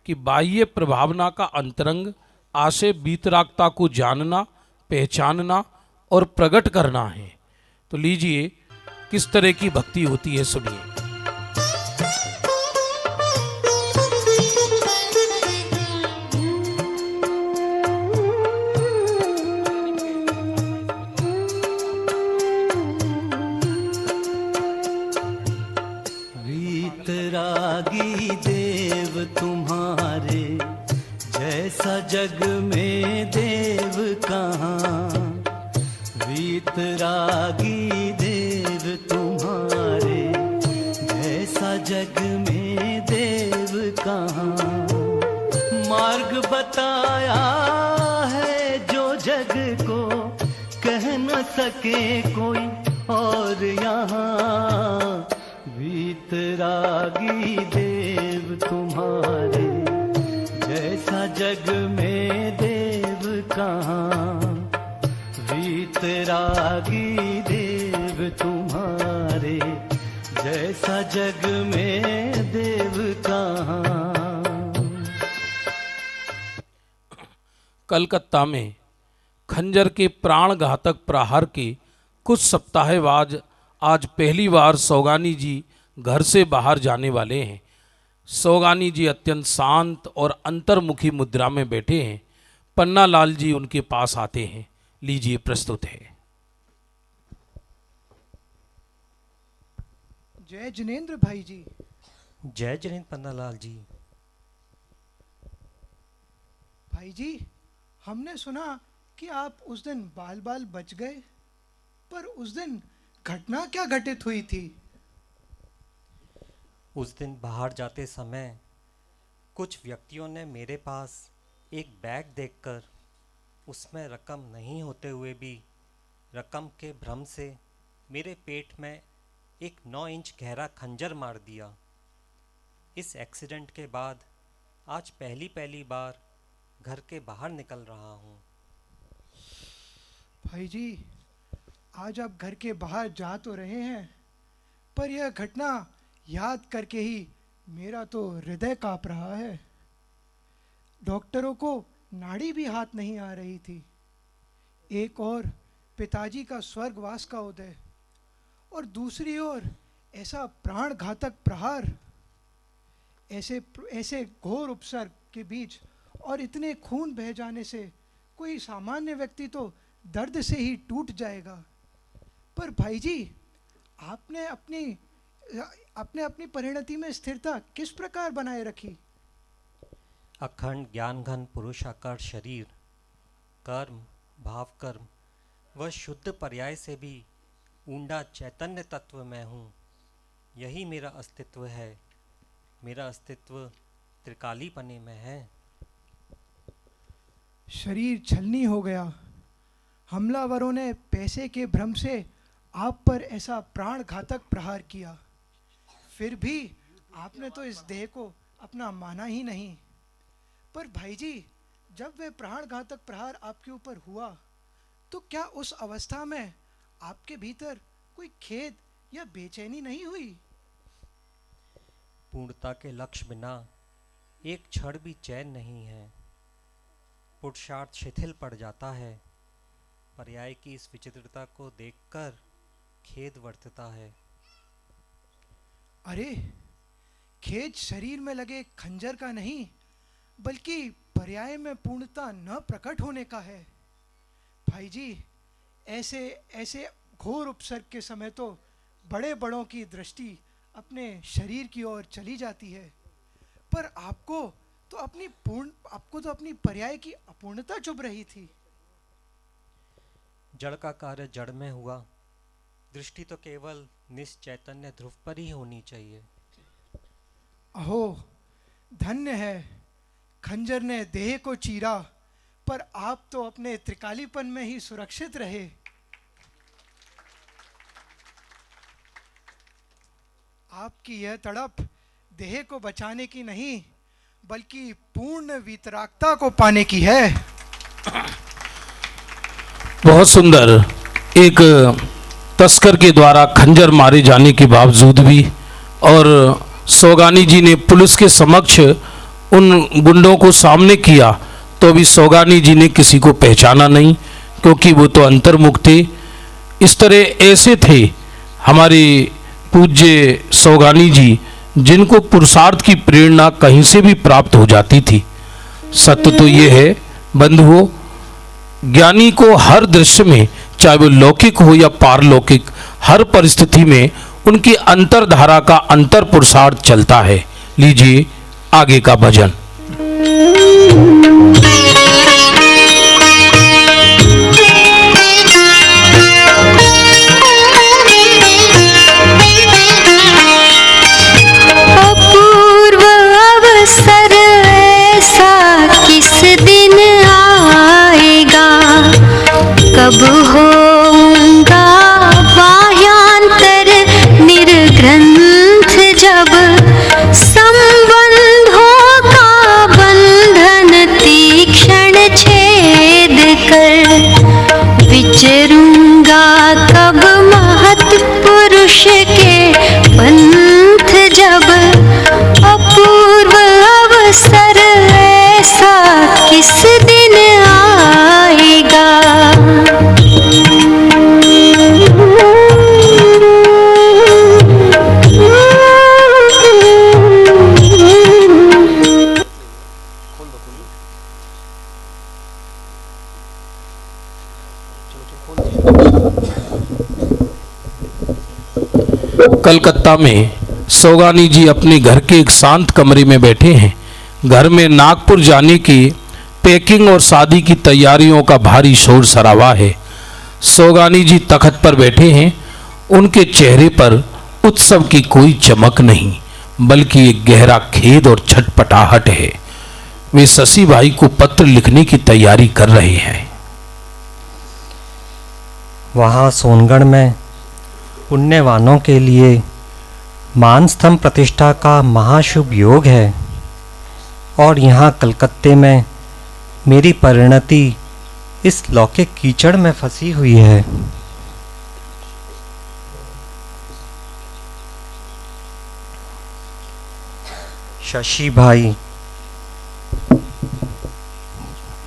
कि बाह्य प्रभावना का अंतरंग आशय वीतरागता को जानना, पहचानना और प्रकट करना है। तो लीजिए किस तरह की भक्ति होती है, सुनिए। वीतरागी देव तुम्हारे जैसा जग में देव कहाँ। वीतरागी देव तुम्हारे जैसा जग में देव कहाँ। मार्ग बताया है जो जग को कह न सके कोई और यहाँ। वीतरागी देव तुम्हारे जैसा जग में देव कहाँ। वीतरागी देव तुम्हारे जैसा जग में देव कहाँ। कलकत्ता में खंजर के प्राण घातक प्रहार के कुछ सप्ताह बाद आज पहली बार सौगानी जी घर से बाहर जाने वाले हैं। सौगानी जी अत्यंत शांत और अंतर्मुखी मुद्रा में बैठे हैं। पन्ना लाल जी उनके पास आते हैं। लीजिए प्रस्तुत है। जय जिनेंद्र भाई जी। जय जिनेंद्र पन्ना लाल जी। भाई जी, हमने सुना कि आप उस दिन बाल बाल बच गए, पर उस दिन घटना क्या घटित हुई थी? उस दिन बाहर जाते समय कुछ व्यक्तियों ने मेरे पास एक बैग देखकर उसमें रकम नहीं होते हुए भी रकम के भ्रम से मेरे पेट में एक 9 इंच गहरा खंजर मार दिया। इस एक्सीडेंट के बाद आज पहली बार घर के बाहर निकल रहा हूँ। भाई जी, आज आप घर के बाहर जा तो रहे हैं, पर यह घटना याद करके ही मेरा तो हृदय कांप रहा है। डॉक्टरों को नाड़ी भी हाथ नहीं आ रही थी। एक और पिताजी का स्वर्गवास का उदय, और दूसरी ओर ऐसा प्राण घातक प्रहार। ऐसे घोर उपसर्ग के बीच और इतने खून बह जाने से कोई सामान्य व्यक्ति तो दर्द से ही टूट जाएगा। पर भाई जी, आपने अपनी परिणति में स्थिरता किस प्रकार बनाए रखी? अखंड ज्ञान घन पुरुषाकार शरीर, कर्म भाव कर्म व शुद्ध पर्याय से भी ऊंडा चैतन्य तत्व मैं हूँ। यही मेरा अस्तित्व है। मेरा अस्तित्व त्रिकालीपने में है। शरीर छलनी हो गया। हमलावरों ने पैसे के भ्रम से आप पर ऐसा प्राण घातक प्रहार किया, फिर भी आपने तो इस देह को अपना माना ही नहीं। पर भाई जी, जब वह प्राण घातक प्रहार आपके ऊपर हुआ, तो क्या उस अवस्था में आपके भीतर कोई खेद या बेचैनी नहीं हुई? पूर्णता के लक्ष्य बिना एक क्षण भी चैन नहीं है। पुरुषार्थ शिथिल पड़ जाता है। पर्याय की इस विचित्रता को देखकर खेद वर्तता है। अरे, खेद शरीर में लगे खंजर का नहीं, बल्कि पर्याय में पूर्णता न प्रकट होने का है। भाई जी, ऐसे घोर उपसर्ग के समय तो बड़े बड़ों की दृष्टि अपने शरीर की ओर चली जाती है, पर आपको तो अपनी पर्याय की अपूर्णता चुभ रही थी। जड़ का कार्य जड़ में हुआ। दृष्टि तो केवल निश्चैतन्य ध्रुव पर ही होनी चाहिए। अहो, धन्य है, खंजर ने देह को चीरा, पर आप तो अपने त्रिकालीपन में ही सुरक्षित रहे। आपकी यह तड़प देह को बचाने की नहीं, बल्कि पूर्ण वीतरागता को पाने की है। बहुत सुंदर। एक तस्कर के द्वारा खंजर मारे जाने के बावजूद भी और सौगानी जी ने पुलिस के समक्ष उन गुंडों को सामने किया, तो भी सौगानी जी ने किसी को पहचाना नहीं, क्योंकि वो तो अंतर्मुख थे। इस तरह ऐसे थे हमारे पूज्य सौगानी जी, जिनको पुरुषार्थ की प्रेरणा कहीं से भी प्राप्त हो जाती थी। सत्य तो ये है बंधुओं, ज्ञानी को हर दृश्य में, चाहे वो लौकिक हो या पारलौकिक, हर परिस्थिति में उनकी अंतरधारा का अंतर पुरुषार्थ चलता है। लीजिए आगे का भजन। अपूर्व अवसर ऐसा किस दिन आएगा, कब होगा बाह्यांतर निर्ग्रंथ, जब संबंधों का बंधन तीक्ष्ण छेद कर विचरूंगा, कब महत् पुरुष के पंथ, जब अपूर्व अवसर ऐसा किस दिन आएगा। कलकत्ता में सौगानी जी अपने घर के एक शांत कमरे में बैठे हैं। घर में नागपुर जाने की पैकिंग और शादी की तैयारियों का भारी शोर शराबा है। सौगानी जी तख्त पर बैठे हैं। उनके चेहरे पर उत्सव की कोई चमक नहीं, बल्कि एक गहरा खेद और छटपटाहट है। वे शशि भाई को पत्र लिखने की तैयारी कर रहे हैं। वहाँ सोनगढ़ में पुण्यवानों के लिए मान स्तंभ प्रतिष्ठा का महाशुभ योग है और यहाँ कलकत्ते में मेरी परिणति इस लौकिक कीचड़ में फंसी हुई है। शशि भाई,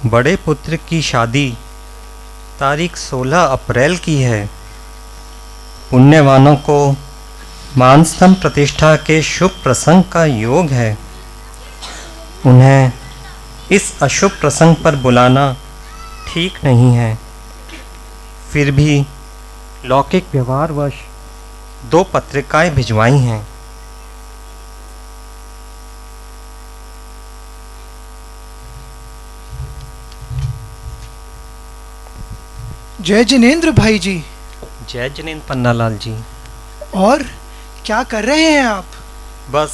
बड़े पुत्र की शादी तारीख 16 अप्रैल की है। पुण्यवानों को मान स्तंभ प्रतिष्ठा के शुभ प्रसंग का योग है। उन्हें इस अशुभ प्रसंग पर बुलाना ठीक नहीं है। फिर भी लौकिक व्यवहारवश 2 पत्रिकाएं भिजवाई हैं। जय जिनेंद्र भाई जी। जय जिनेंद्र पन्नालाल जी। और क्या कर रहे हैं आप? बस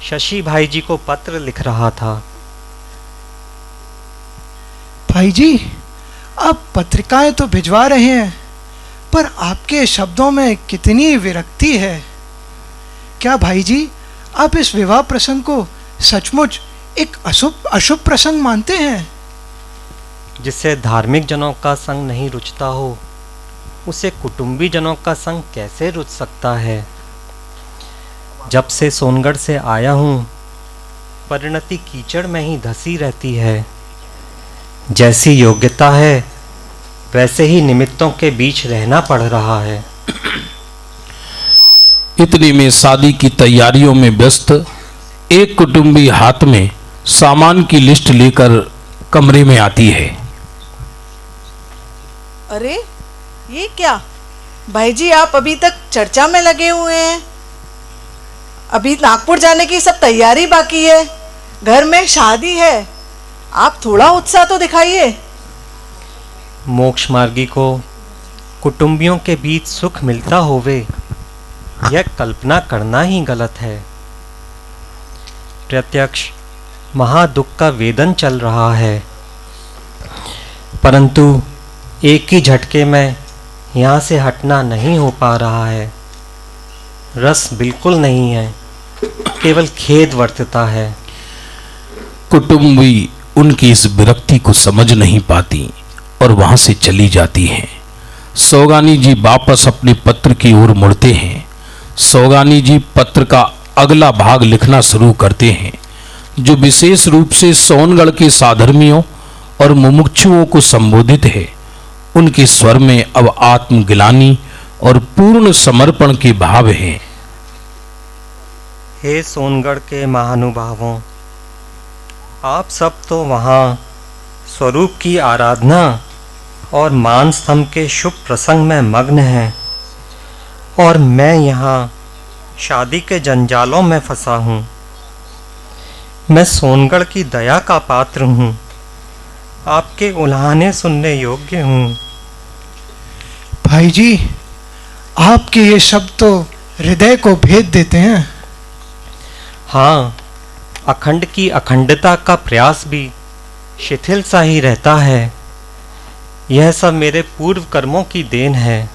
शशि भाई जी को पत्र लिख रहा था। भाई जी, आप पत्रिकाएं तो भिजवा रहे हैं, पर आपके शब्दों में कितनी विरक्ति है। क्या भाई जी, आप इस विवाह प्रसंग को सचमुच एक अशुभ प्रसंग मानते हैं? जिससे धार्मिक जनों का संग नहीं रुचता हो, उसे कुटुंबी जनों का संग कैसे रुच सकता है। जब से सोनगढ़ से आया हूँ, परिणति कीचड़ में ही धसी रहती है। जैसी योग्यता है वैसे ही निमित्तों के बीच रहना पड़ रहा है। इतने में शादी की तैयारियों में व्यस्त एक कुटुंबी हाथ में सामान की लिस्ट लेकर कमरे में आती है। अरे ये क्या भाई जी, आप अभी तक चर्चा में लगे हुए हैं। अभी नागपुर जाने की सब तैयारी बाकी है, घर में शादी है। आप थोड़ा उत्साह तो दिखाइए। मोक्ष मार्गी को कुटुंबियों के बीच सुख मिलता होवे, यह कल्पना करना ही गलत है। प्रत्यक्ष महादुख का वेदन चल रहा है, परंतु एक ही झटके में यहाँ से हटना नहीं हो पा रहा है। रस बिल्कुल नहीं है, केवल खेद वर्तता है। कुटुंबी उनकी इस विरक्ति को समझ नहीं पाती और वहां से चली जाती हैं। सौगानी जी वापस अपने पत्र की ओर मुड़ते हैं। सौगानी जी पत्र का अगला भाग लिखना शुरू करते हैं, जो विशेष रूप से सोनगढ़ के साधर्मियों और मुमुक्षुओं को संबोधित है। उनके स्वर में अब आत्मगिलानी और पूर्ण समर्पण के भाव हैं। हे सोनगढ़ के महानुभावों, आप सब तो वहाँ स्वरूप की आराधना और मान स्तंभ के शुभ प्रसंग में मग्न हैं, और मैं यहाँ शादी के जंजालों में फंसा हूँ। मैं सोनगढ़ की दया का पात्र हूँ, आपके उल्हाने सुनने योग्य हूँ। भाई जी, आपके ये शब्द तो हृदय को भेद देते हैं। हाँ, अखंड की अखंडता का प्रयास भी शिथिल सा ही रहता है। यह सब मेरे पूर्व कर्मों की देन है।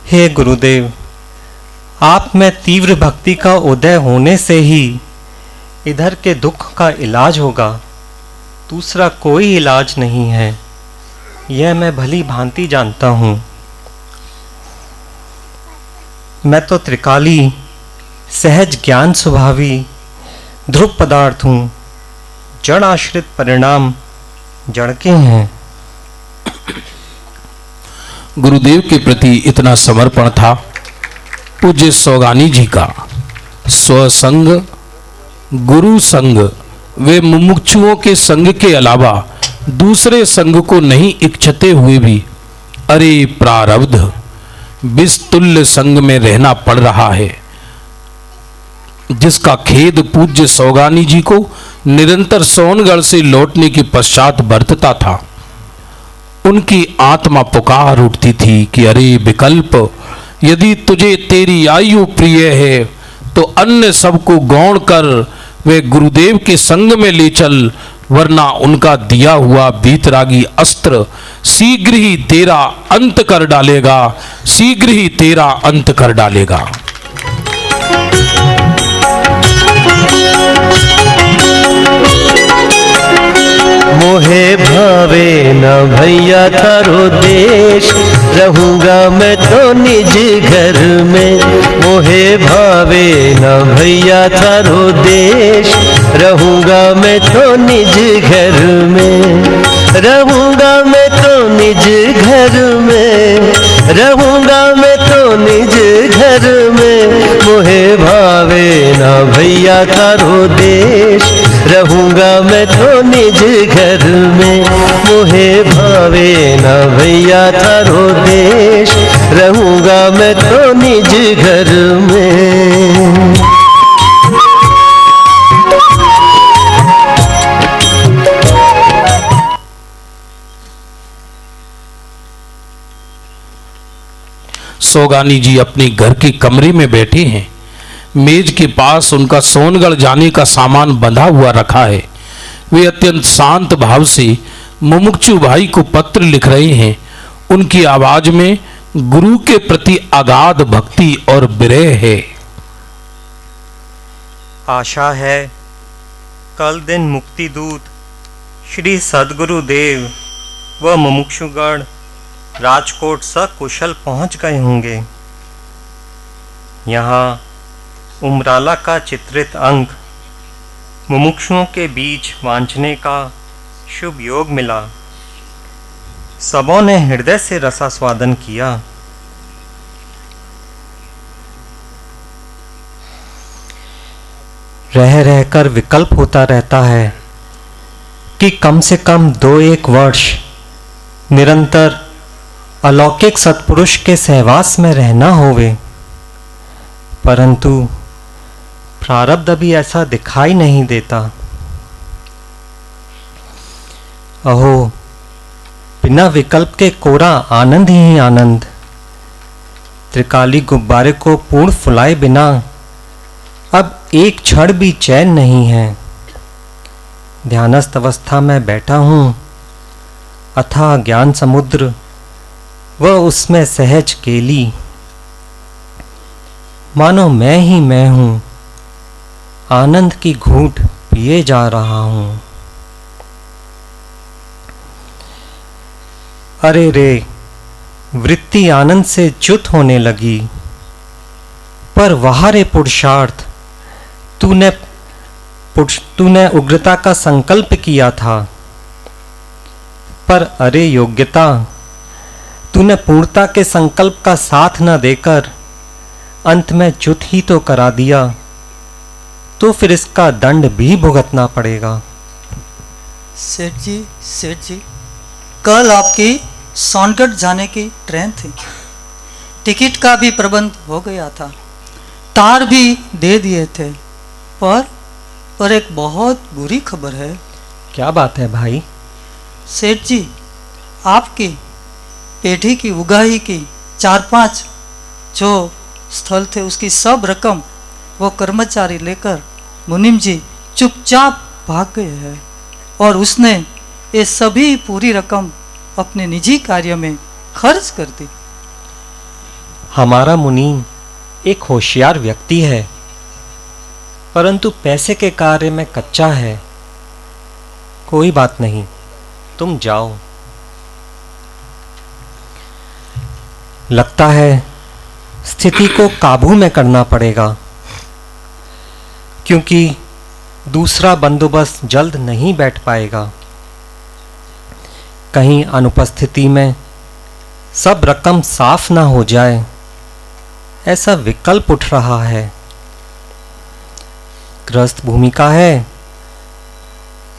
हे गुरुदेव, आप में तीव्र भक्ति का उदय होने से ही इधर के दुख का इलाज होगा, दूसरा कोई इलाज नहीं है। यह मैं भली भांति जानता हूँ। मैं तो त्रिकाली सहज ज्ञान स्वभावी ध्रुव पदार्थ हूँ। जड़ आश्रित परिणाम जड़ के हैं। गुरुदेव के प्रति इतना समर्पण था पूज्य सौगानी जी का। स्वसंग, गुरु संग, वे मुमुक्षुओं के संग के अलावा दूसरे संग को नहीं इच्छते हुए भी अरे प्रारब्ध विस्तुल्य संग में रहना पड़ रहा है, जिसका खेद पूज्य सौगानी जी को निरंतर सोनगढ़ से लौटने के पश्चात बरतता था। उनकी आत्मा पुकार उठती थी कि अरे विकल्प, यदि तुझे तेरी आयु प्रिय है तो अन्य सबको गौण कर वे गुरुदेव के संग में ले चल, वरना उनका दिया हुआ बीतरागी अस्त्र शीघ्र ही तेरा अंत कर डालेगा, शीघ्र ही तेरा अंत कर डालेगा। मोहे भावे न भैया थारो देश, रहूँगा मैं तो निज घर में। मोहे भावे न भैया थारो देश, रहूँगा मैं तो निज घर में। रहूँगा मैं तो निज घर में, रहूँगा मैं तो निज घर में। मोहे भावे न भैया थारो देश, रहूँगा मैं तो निज घर में। मोहे भावे न भैया थारो देश, रहूँगा मैं तो निज घर में। सौगानी जी अपने घर के कमरे में बैठे हैं। मेज के पास उनका सोनगढ़ जाने का सामान बंधा हुआ रखा है। वे अत्यंत शांत भाव से मुमुक्षु भाई को पत्र लिख रहे हैं। उनकी आवाज में गुरु के प्रति अगाध भक्ति और विरह है। आशा है कल दिन मुक्ति दूत श्री सद्गुरु देव व मुमुक्षुगण राजकोट सकुशल पहुंच गए होंगे। यहाँ उमराला का चित्रित अंक मुमुक्षुओं के बीच वांछने का शुभ योग मिला। सबों ने हृदय से रसास्वादन किया। रह रहकर विकल्प होता रहता है कि कम से कम 2-1 वर्ष निरंतर अलौकिक सत्पुरुष के सहवास में रहना होवे, परंतु प्रारब्ध अभी ऐसा दिखाई नहीं देता। अहो, बिना विकल्प के कोरा आनंद ही आनंद। त्रिकाली गुब्बारे को पूर्ण फुलाए बिना अब एक क्षण भी चैन नहीं है। ध्यानस्थ अवस्था में बैठा हूँ, अथाह ज्ञान समुद्र व उसमें सहज केली, मानो मैं ही मैं हूँ, आनंद की घूंट पिए जा रहा हूँ। अरे रे, वृत्ति आनंद से च्युत होने लगी। पर वहाँ रे पुरुषार्थ, तूने उग्रता का संकल्प किया था। पर अरे योग्यता, तूने पूर्णता के संकल्प का साथ न देकर अंत में च्युत ही तो करा दिया, तो फिर इसका दंड भी भुगतना पड़ेगा। सेठ जी, कल आपकी सोनगढ़ जाने की ट्रेन थी। टिकट का भी प्रबंध हो गया था, तार भी दे दिए थे। पर एक बहुत बुरी खबर है। क्या बात है भाई? सेठ जी, आपकी पेठी की उगाही की 4-5 जो स्थल थे, उसकी सब रकम वो कर्मचारी लेकर मुनीम जी चुपचाप भाग गए हैं और उसने ये सभी पूरी रकम अपने निजी कार्य में खर्च कर दी। हमारा मुनीम एक होशियार व्यक्ति है, परंतु पैसे के कार्य में कच्चा है। कोई बात नहीं, तुम जाओ। लगता है स्थिति को काबू में करना पड़ेगा, क्योंकि दूसरा बंदोबस्त जल्द नहीं बैठ पाएगा। कहीं अनुपस्थिति में सब रकम साफ ना हो जाए, ऐसा विकल्प उठ रहा है। ग्रस्त भूमिका है,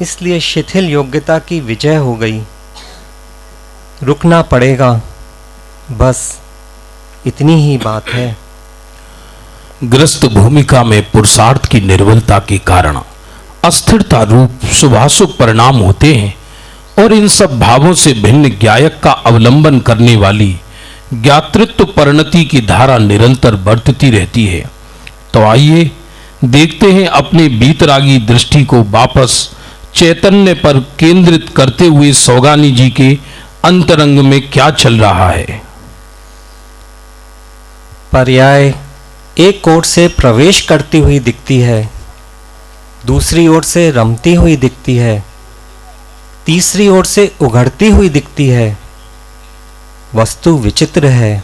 इसलिए शिथिल योग्यता की विजय हो गई। रुकना पड़ेगा, बस इतनी ही बात है। ग्रस्त भूमिका में पुरुषार्थ की निर्बलता के कारण अस्थिरता रूप शुभाशुभ परिणाम होते हैं और इन सब भावों से भिन्न ज्ञायक का अवलंबन करने वाली ज्ञातृत्व परिणति की धारा निरंतर बढ़ती रहती है। तो आइए देखते हैं अपने बीतरागी दृष्टि को वापस चैतन्य पर केंद्रित करते हुए सौगानी जी के अंतरंग में क्या चल रहा है। पर्याय एक ओर से प्रवेश करती हुई दिखती है, दूसरी ओर से रमती हुई दिखती है, तीसरी ओर से उघड़ती हुई दिखती है। वस्तु विचित्र है।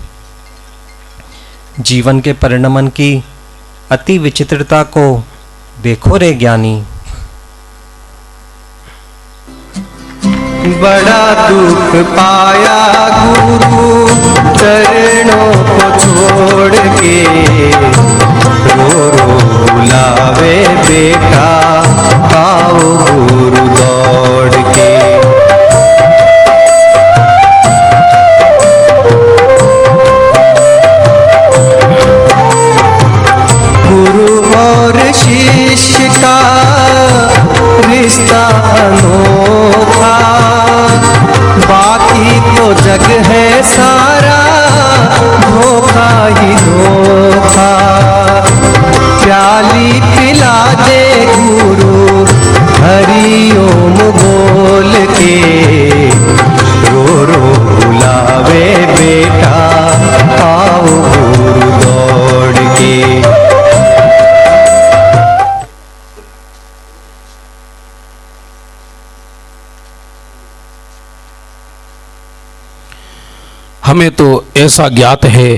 जीवन के परिणमन की अति विचित्रता को देखो रे ज्ञानी। बड़ा दुख पाया गुरु चरणों को छोड़ के, रो रो बुलावे बेटा आओ गुरु दौड़ के। गुरु और शिष्य का रिश्ता अनोखा, बाकी तो जग है सारा धोखा ही धोखा। प्याली पिला दे गुरु हरि ओम बोल के, रो रो बुलावे बेटा आओ गुरु दौड़ के। हमें तो ऐसा ज्ञात है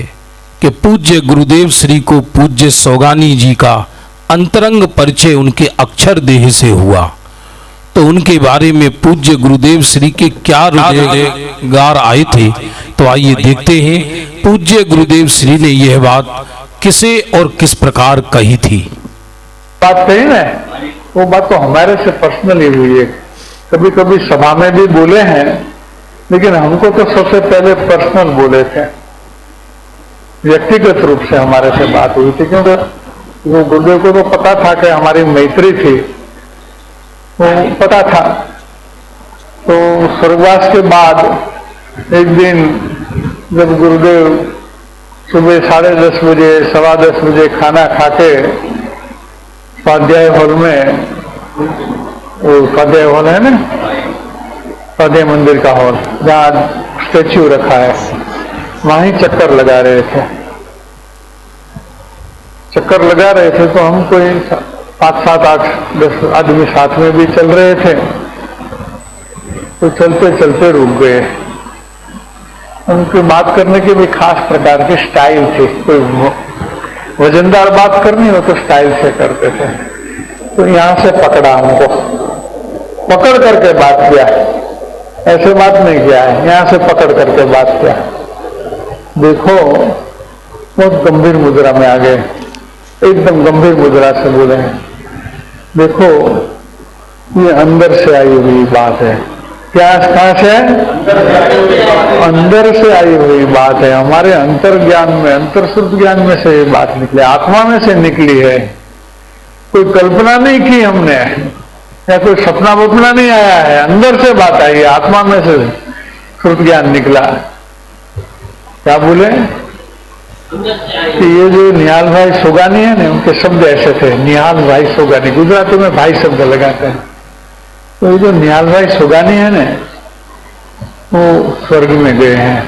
कि पूज्य गुरुदेव श्री को पूज्य सौगानी जी का अंतरंग परिचय उनके अक्षर देह से हुआ, तो उनके बारे में पूज्य गुरुदेव श्री के क्या रोजगार आए थे। तो आइए देखते हैं पूज्य गुरुदेव श्री ने यह बात किसे और किस प्रकार कही थी। बात कही ना, वो बात तो हमारे से पर्सनली हुई है। कभी कभी सभा में भी बोले हैं, लेकिन हमको तो सबसे पहले पर्सनल बोले थे, व्यक्तिगत रूप से हमारे से बात हुई थी। क्योंकि वो गुरुदेव को तो पता था कि हमारी मैत्री थी, वो पता था। तो स्वर्गवास के बाद एक दिन जब गुरुदेव सुबह 10:30 बजे 10:15 बजे खाना खाके स्वाध्याय हॉल में, वो स्वाध्याय हॉल है ना, स्वाध्याय मंदिर का हॉल जहाँ स्टेच्यू रखा है, वहीं चक्कर लगा रहे थे। चक्कर लगा रहे थे तो हम कोई 5, 7, 8, 10 आदमी साथ में भी चल रहे थे। तो चलते चलते रुक गए। उनकी बात करने की भी खास प्रकार की स्टाइल थी। कोई वजनदार बात करनी हो तो स्टाइल से करते थे। तो यहाँ से पकड़ा हमको, पकड़ करके बात किया। ऐसे बात नहीं किया है, यहाँ से पकड़ करके बात किया। देखो, बहुत गंभीर मुद्रा में आ गए, एकदम गंभीर मुद्रा से बोले, देखो ये अंदर से आई हुई बात है। क्या कहाँ से? अंदर से आई हुई बात है। हमारे अंतर ज्ञान में, अंतर शुद्ध ज्ञान में से ये बात निकली, आत्मा में से निकली है। कोई कल्पना नहीं की हमने, या कोई सपना वपना नहीं आया है, अंदर से बात आई है, आत्मा में से श्रुत ज्ञान निकला। क्या बोले कि ये जो निहाल भाई सोगानी है ना, उनके शब्द ऐसे थे, निहाल भाई सोगानी, गुजराती में भाई शब्द लगाते हैं। तो ये जो निहाल भाई सोगानी है ना, वो स्वर्ग में गए हैं।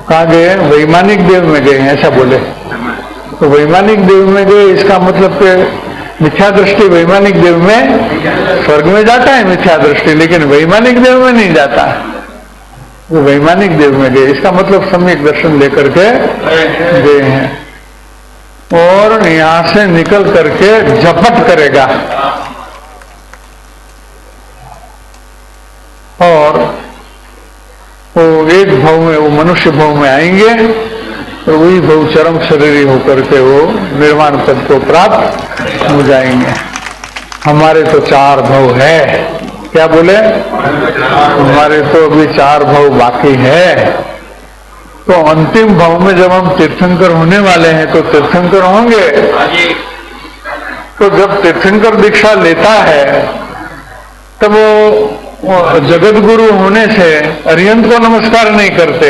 कहाँ गए हैं? वैमानिक देव में गए हैं, ऐसा बोले। तो वैमानिक देव में गए, इसका मतलब कि मिथ्या दृष्टि वैमानिक देव में, स्वर्ग में जाता है मिथ्या दृष्टि, लेकिन वैमानिक देव में नहीं जाता। वो वैमानिक देव में गए, इसका मतलब सम्यक दर्शन लेकर के गए हैं। और यहां से निकल करके झपट करेगा और वो एक भाव में, वो मनुष्य भाव में आएंगे, तो वही भाव चरम शरीरी होकर के वो निर्वाण पद को प्राप्त हो जाएंगे। हमारे तो 4 भाव है। क्या बोले? हमारे तो अभी 4 भाव बाकी है। तो अंतिम भाव में जब हम तीर्थंकर होने वाले हैं, तो तीर्थंकर होंगे। तो जब तीर्थंकर दीक्षा लेता है, तब वो जगत गुरु होने से अरिहंत को नमस्कार नहीं करते,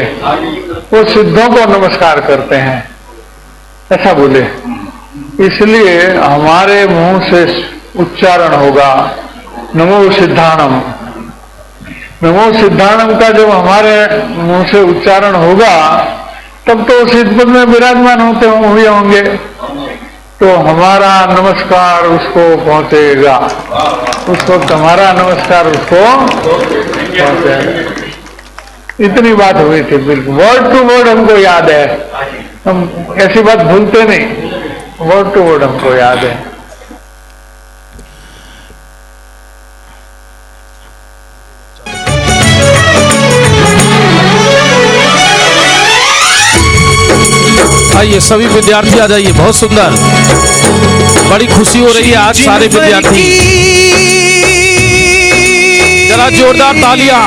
वो सिद्धों को नमस्कार करते हैं, ऐसा बोले। इसलिए हमारे मुंह से उच्चारण होगा नमो सिद्धाणम। नमो सिद्धाणम का जब हमारे मुंह से उच्चारण होगा, तब तो सिद्ध पद में विराजमान होते हुए होंगे। तो हमारा नमस्कार उसको पहुंचेगा, उस वक्त हमारा नमस्कार उसको पहुंचेगा। इतनी बात हुई थी, बिल्कुल वर्ड टू वर्ड हमको याद है, हम ऐसी बात भूलते नहीं, वर्ड टू वर्ड हमको याद है। आइए सभी विद्यार्थी आ जाइए, बहुत सुंदर, बड़ी खुशी हो रही है आज सारे विद्यार्थी, जरा जोरदार तालियां।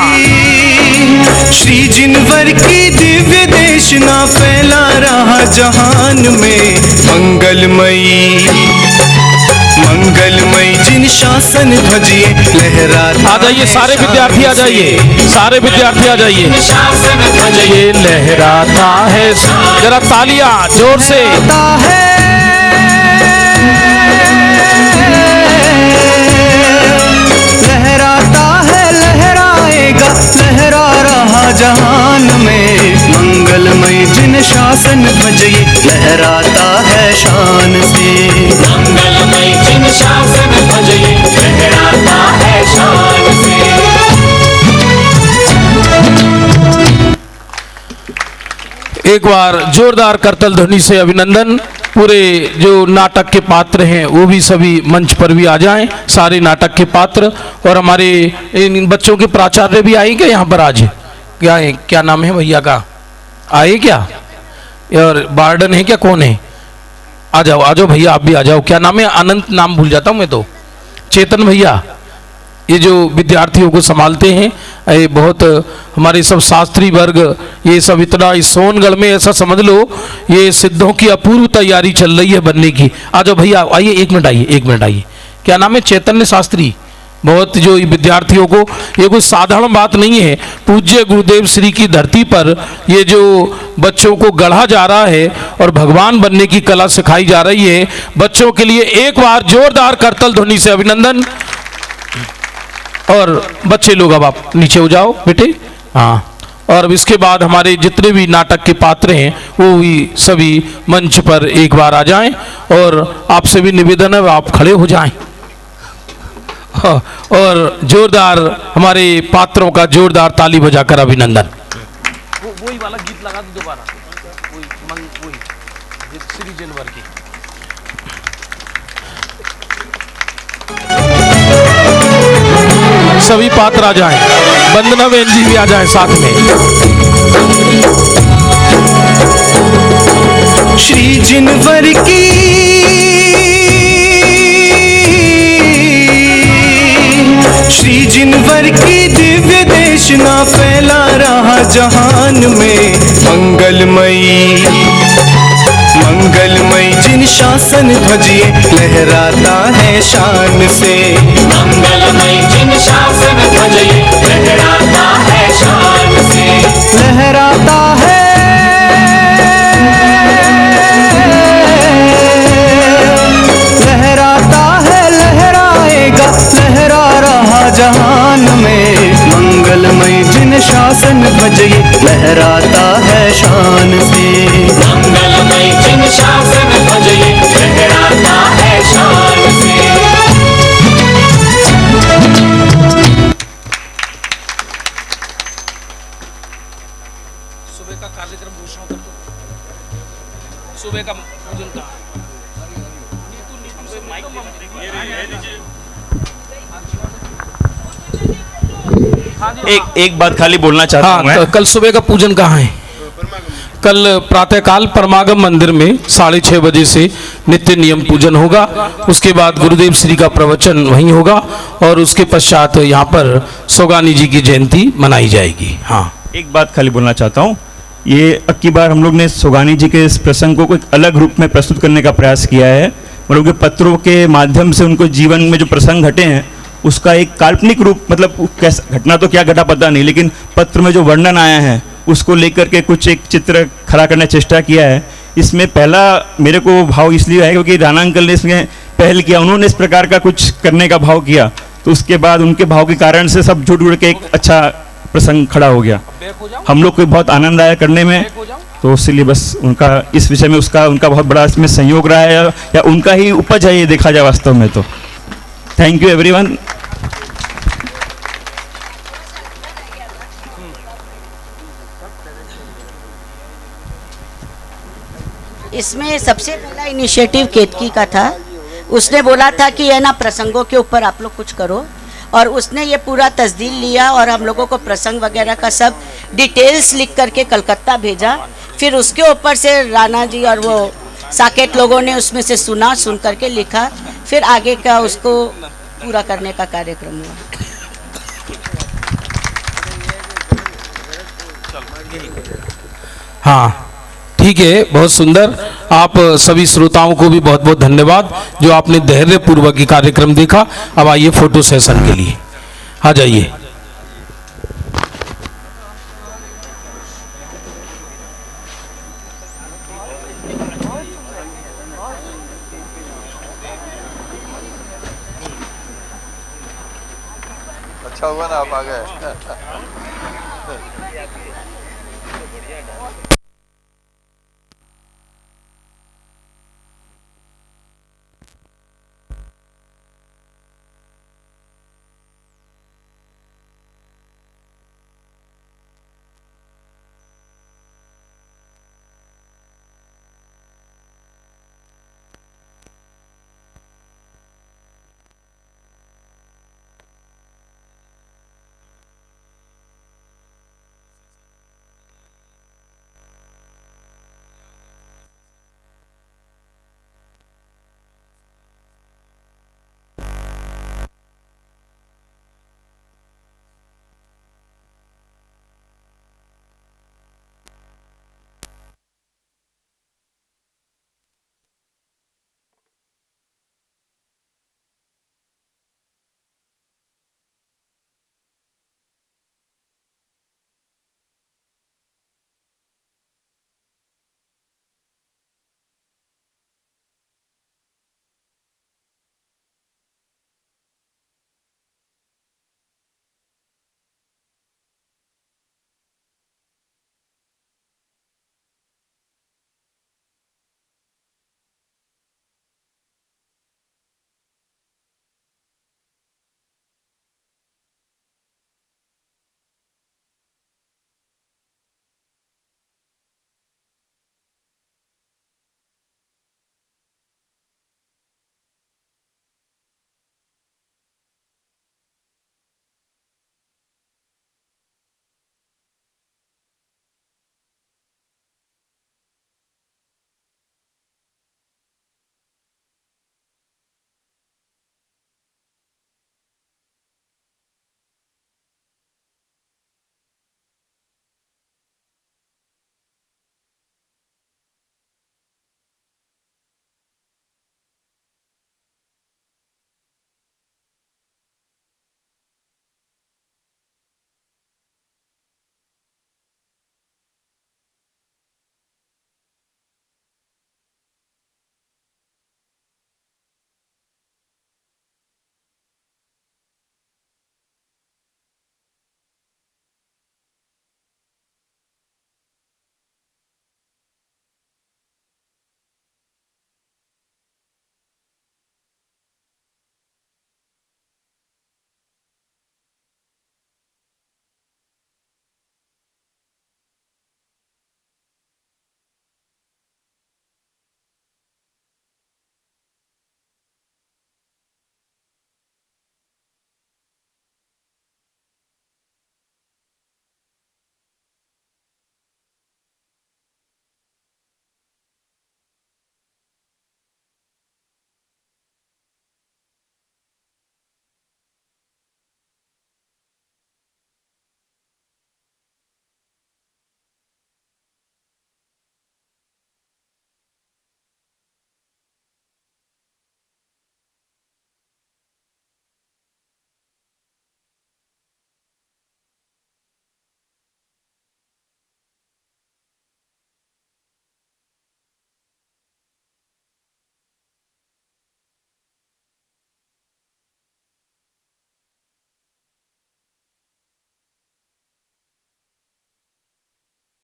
श्री जिनवर की दिव्य देशना फैला रहा जहान में, मंगलमयी मंगलमयी जिन शासन ध्वजिए लहराता। आ जाइए सारे विद्यार्थी, आ जाइए सारे विद्यार्थी, आ जाइए। ये लहराता है, जरा तालियां जोर से। लहराता है लहराएगा लहरा रहा जहान में, मंगलमय जिन शासन ध्वजिए लहराता है शान से। मंगलमय जिन शासन ध्वजिए लहराता है शान से। एक बार जोरदार करतल ध्वनि से अभिनंदन। पूरे जो नाटक के पात्र हैं वो भी सभी मंच पर भी आ जाएं, सारे नाटक के पात्र, और हमारे इन बच्चों के प्राचार्य भी आए क्या यहाँ पर आज? क्या है, क्या नाम है भैया का, आए क्या? और वार्डन है क्या, कौन है? आ जाओ भैया, आप भी आ जाओ। क्या नाम है? अनंत नाम भूल जाता हूँ मैं तो। चेतन भैया ये जो विद्यार्थियों को संभालते हैं, ये बहुत हमारे सब शास्त्री वर्ग, ये सब इतना, इस सोनगढ़ में ऐसा समझ लो ये सिद्धों की अपूर्व तैयारी चल रही है बनने की। आ जाओ भैया, आइए, एक मिनट आइए। क्या नाम है? चैतन्य शास्त्री। बहुत जो विद्यार्थियों को, ये कोई साधारण बात नहीं है, पूज्य गुरुदेव श्री की धरती पर ये जो बच्चों को गढ़ा जा रहा है और भगवान बनने की कला सिखाई जा रही है, बच्चों के लिए एक बार जोरदार करतल ध्वनि से अभिनंदन। और बच्चे लोग अब आप नीचे हो जाओ बेटे, हाँ। और अब इसके बाद हमारे जितने भी नाटक के पात्र हैं वो भी सभी मंच पर एक बार आ जाएं, और आपसे भी निवेदन है आप खड़े हो जाएं, और जोरदार हमारे पात्रों का जोरदार ताली बजाकर अभिनंदन। वही वाला गीत लगा दो दोबारा, वही श्री जिनवर की। सभी पात्र आ जाएं, वंदना बहन जी भी आ जाएं साथ में। श्री जिनवर की श्री जिनवर की दिव्य देशना फैला रहा जहान में, मंगलमयी मंगलमय जिन शासन ध्वजिए लहराता है शान से। मंगलमय जिन शासन ध्वजिए लहराता है शान से। लहराता है लहराता है लहराएगा लहरा रहा जहान में, मंगलमय जिन शासन ध्वजिए लहराता है शान से। मंगलमय जिन शासन ध्वजिए लहराता है शान से। सुबह का कार्यक्रम घोषणा कर दो, सुबह का पूजन का। एक बात खाली बोलना चाहता हूं मैं। कल सुबह का पूजन कहाँ है? कल प्रातःकाल परमागम मंदिर में 6:30 बजे से नित्य नियम पूजन होगा, उसके बाद गुरुदेव श्री का प्रवचन वहीं होगा, और उसके पश्चात यहाँ पर सोगानी जी की जयंती मनाई जाएगी। हाँ, एक बात खाली बोलना चाहता हूँ, ये अब की बार हम लोग ने सोगानी जी के इस प्रसंग को एक अलग रूप में प्रस्तुत करने का प्रयास किया है। मतलब के पत्रों के माध्यम से उनको जीवन में जो प्रसंग घटे हैं उसका एक काल्पनिक रूप, मतलब कैसा घटना तो क्या घटा पता नहीं, लेकिन पत्र में जो वर्णन आया है उसको लेकर के कुछ एक चित्र खड़ा करने की चेष्टा किया है। इसमें पहला मेरे को भाव इसलिए है क्योंकि राणा अंकल ने इसमें पहल किया, उन्होंने इस प्रकार का कुछ करने का भाव किया, तो उसके बाद उनके भाव के कारण से सब जुड़ जुड़ के एक अच्छा प्रसंग खड़ा हो गया। हम लोग को बहुत आनंद आया करने में, तो इसलिए बस उनका इस विषय में उनका बहुत बड़ा इसमें सहयोग रहा है, या उनका ही उपज है ये देखा जाए वास्तव में। तो थैंक यू एवरीवन। इसमें सबसे पहला इनिशिएटिव केतकी का था। उसने बोला था कि है ना प्रसंगों के ऊपर आप लोग कुछ करो, और उसने ये पूरा तस्दील लिया और हम लोगों को प्रसंग वगैरह का सब डिटेल्स लिख करके कलकत्ता भेजा। फिर उसके ऊपर से राणा जी और वो साकेत लोगों ने उसमें से सुन करके लिखा, फिर आगे का उसको पूरा करने का कार्यक्रम हुआ। हाँ ठीक है, बहुत सुंदर। आप सभी श्रोताओं को भी बहुत बहुत धन्यवाद जो आपने धैर्य पूर्वक ये कार्यक्रम देखा। अब आइए फोटो सेशन के लिए, आ जाइए। अच्छा हुआ ना आप आ गए।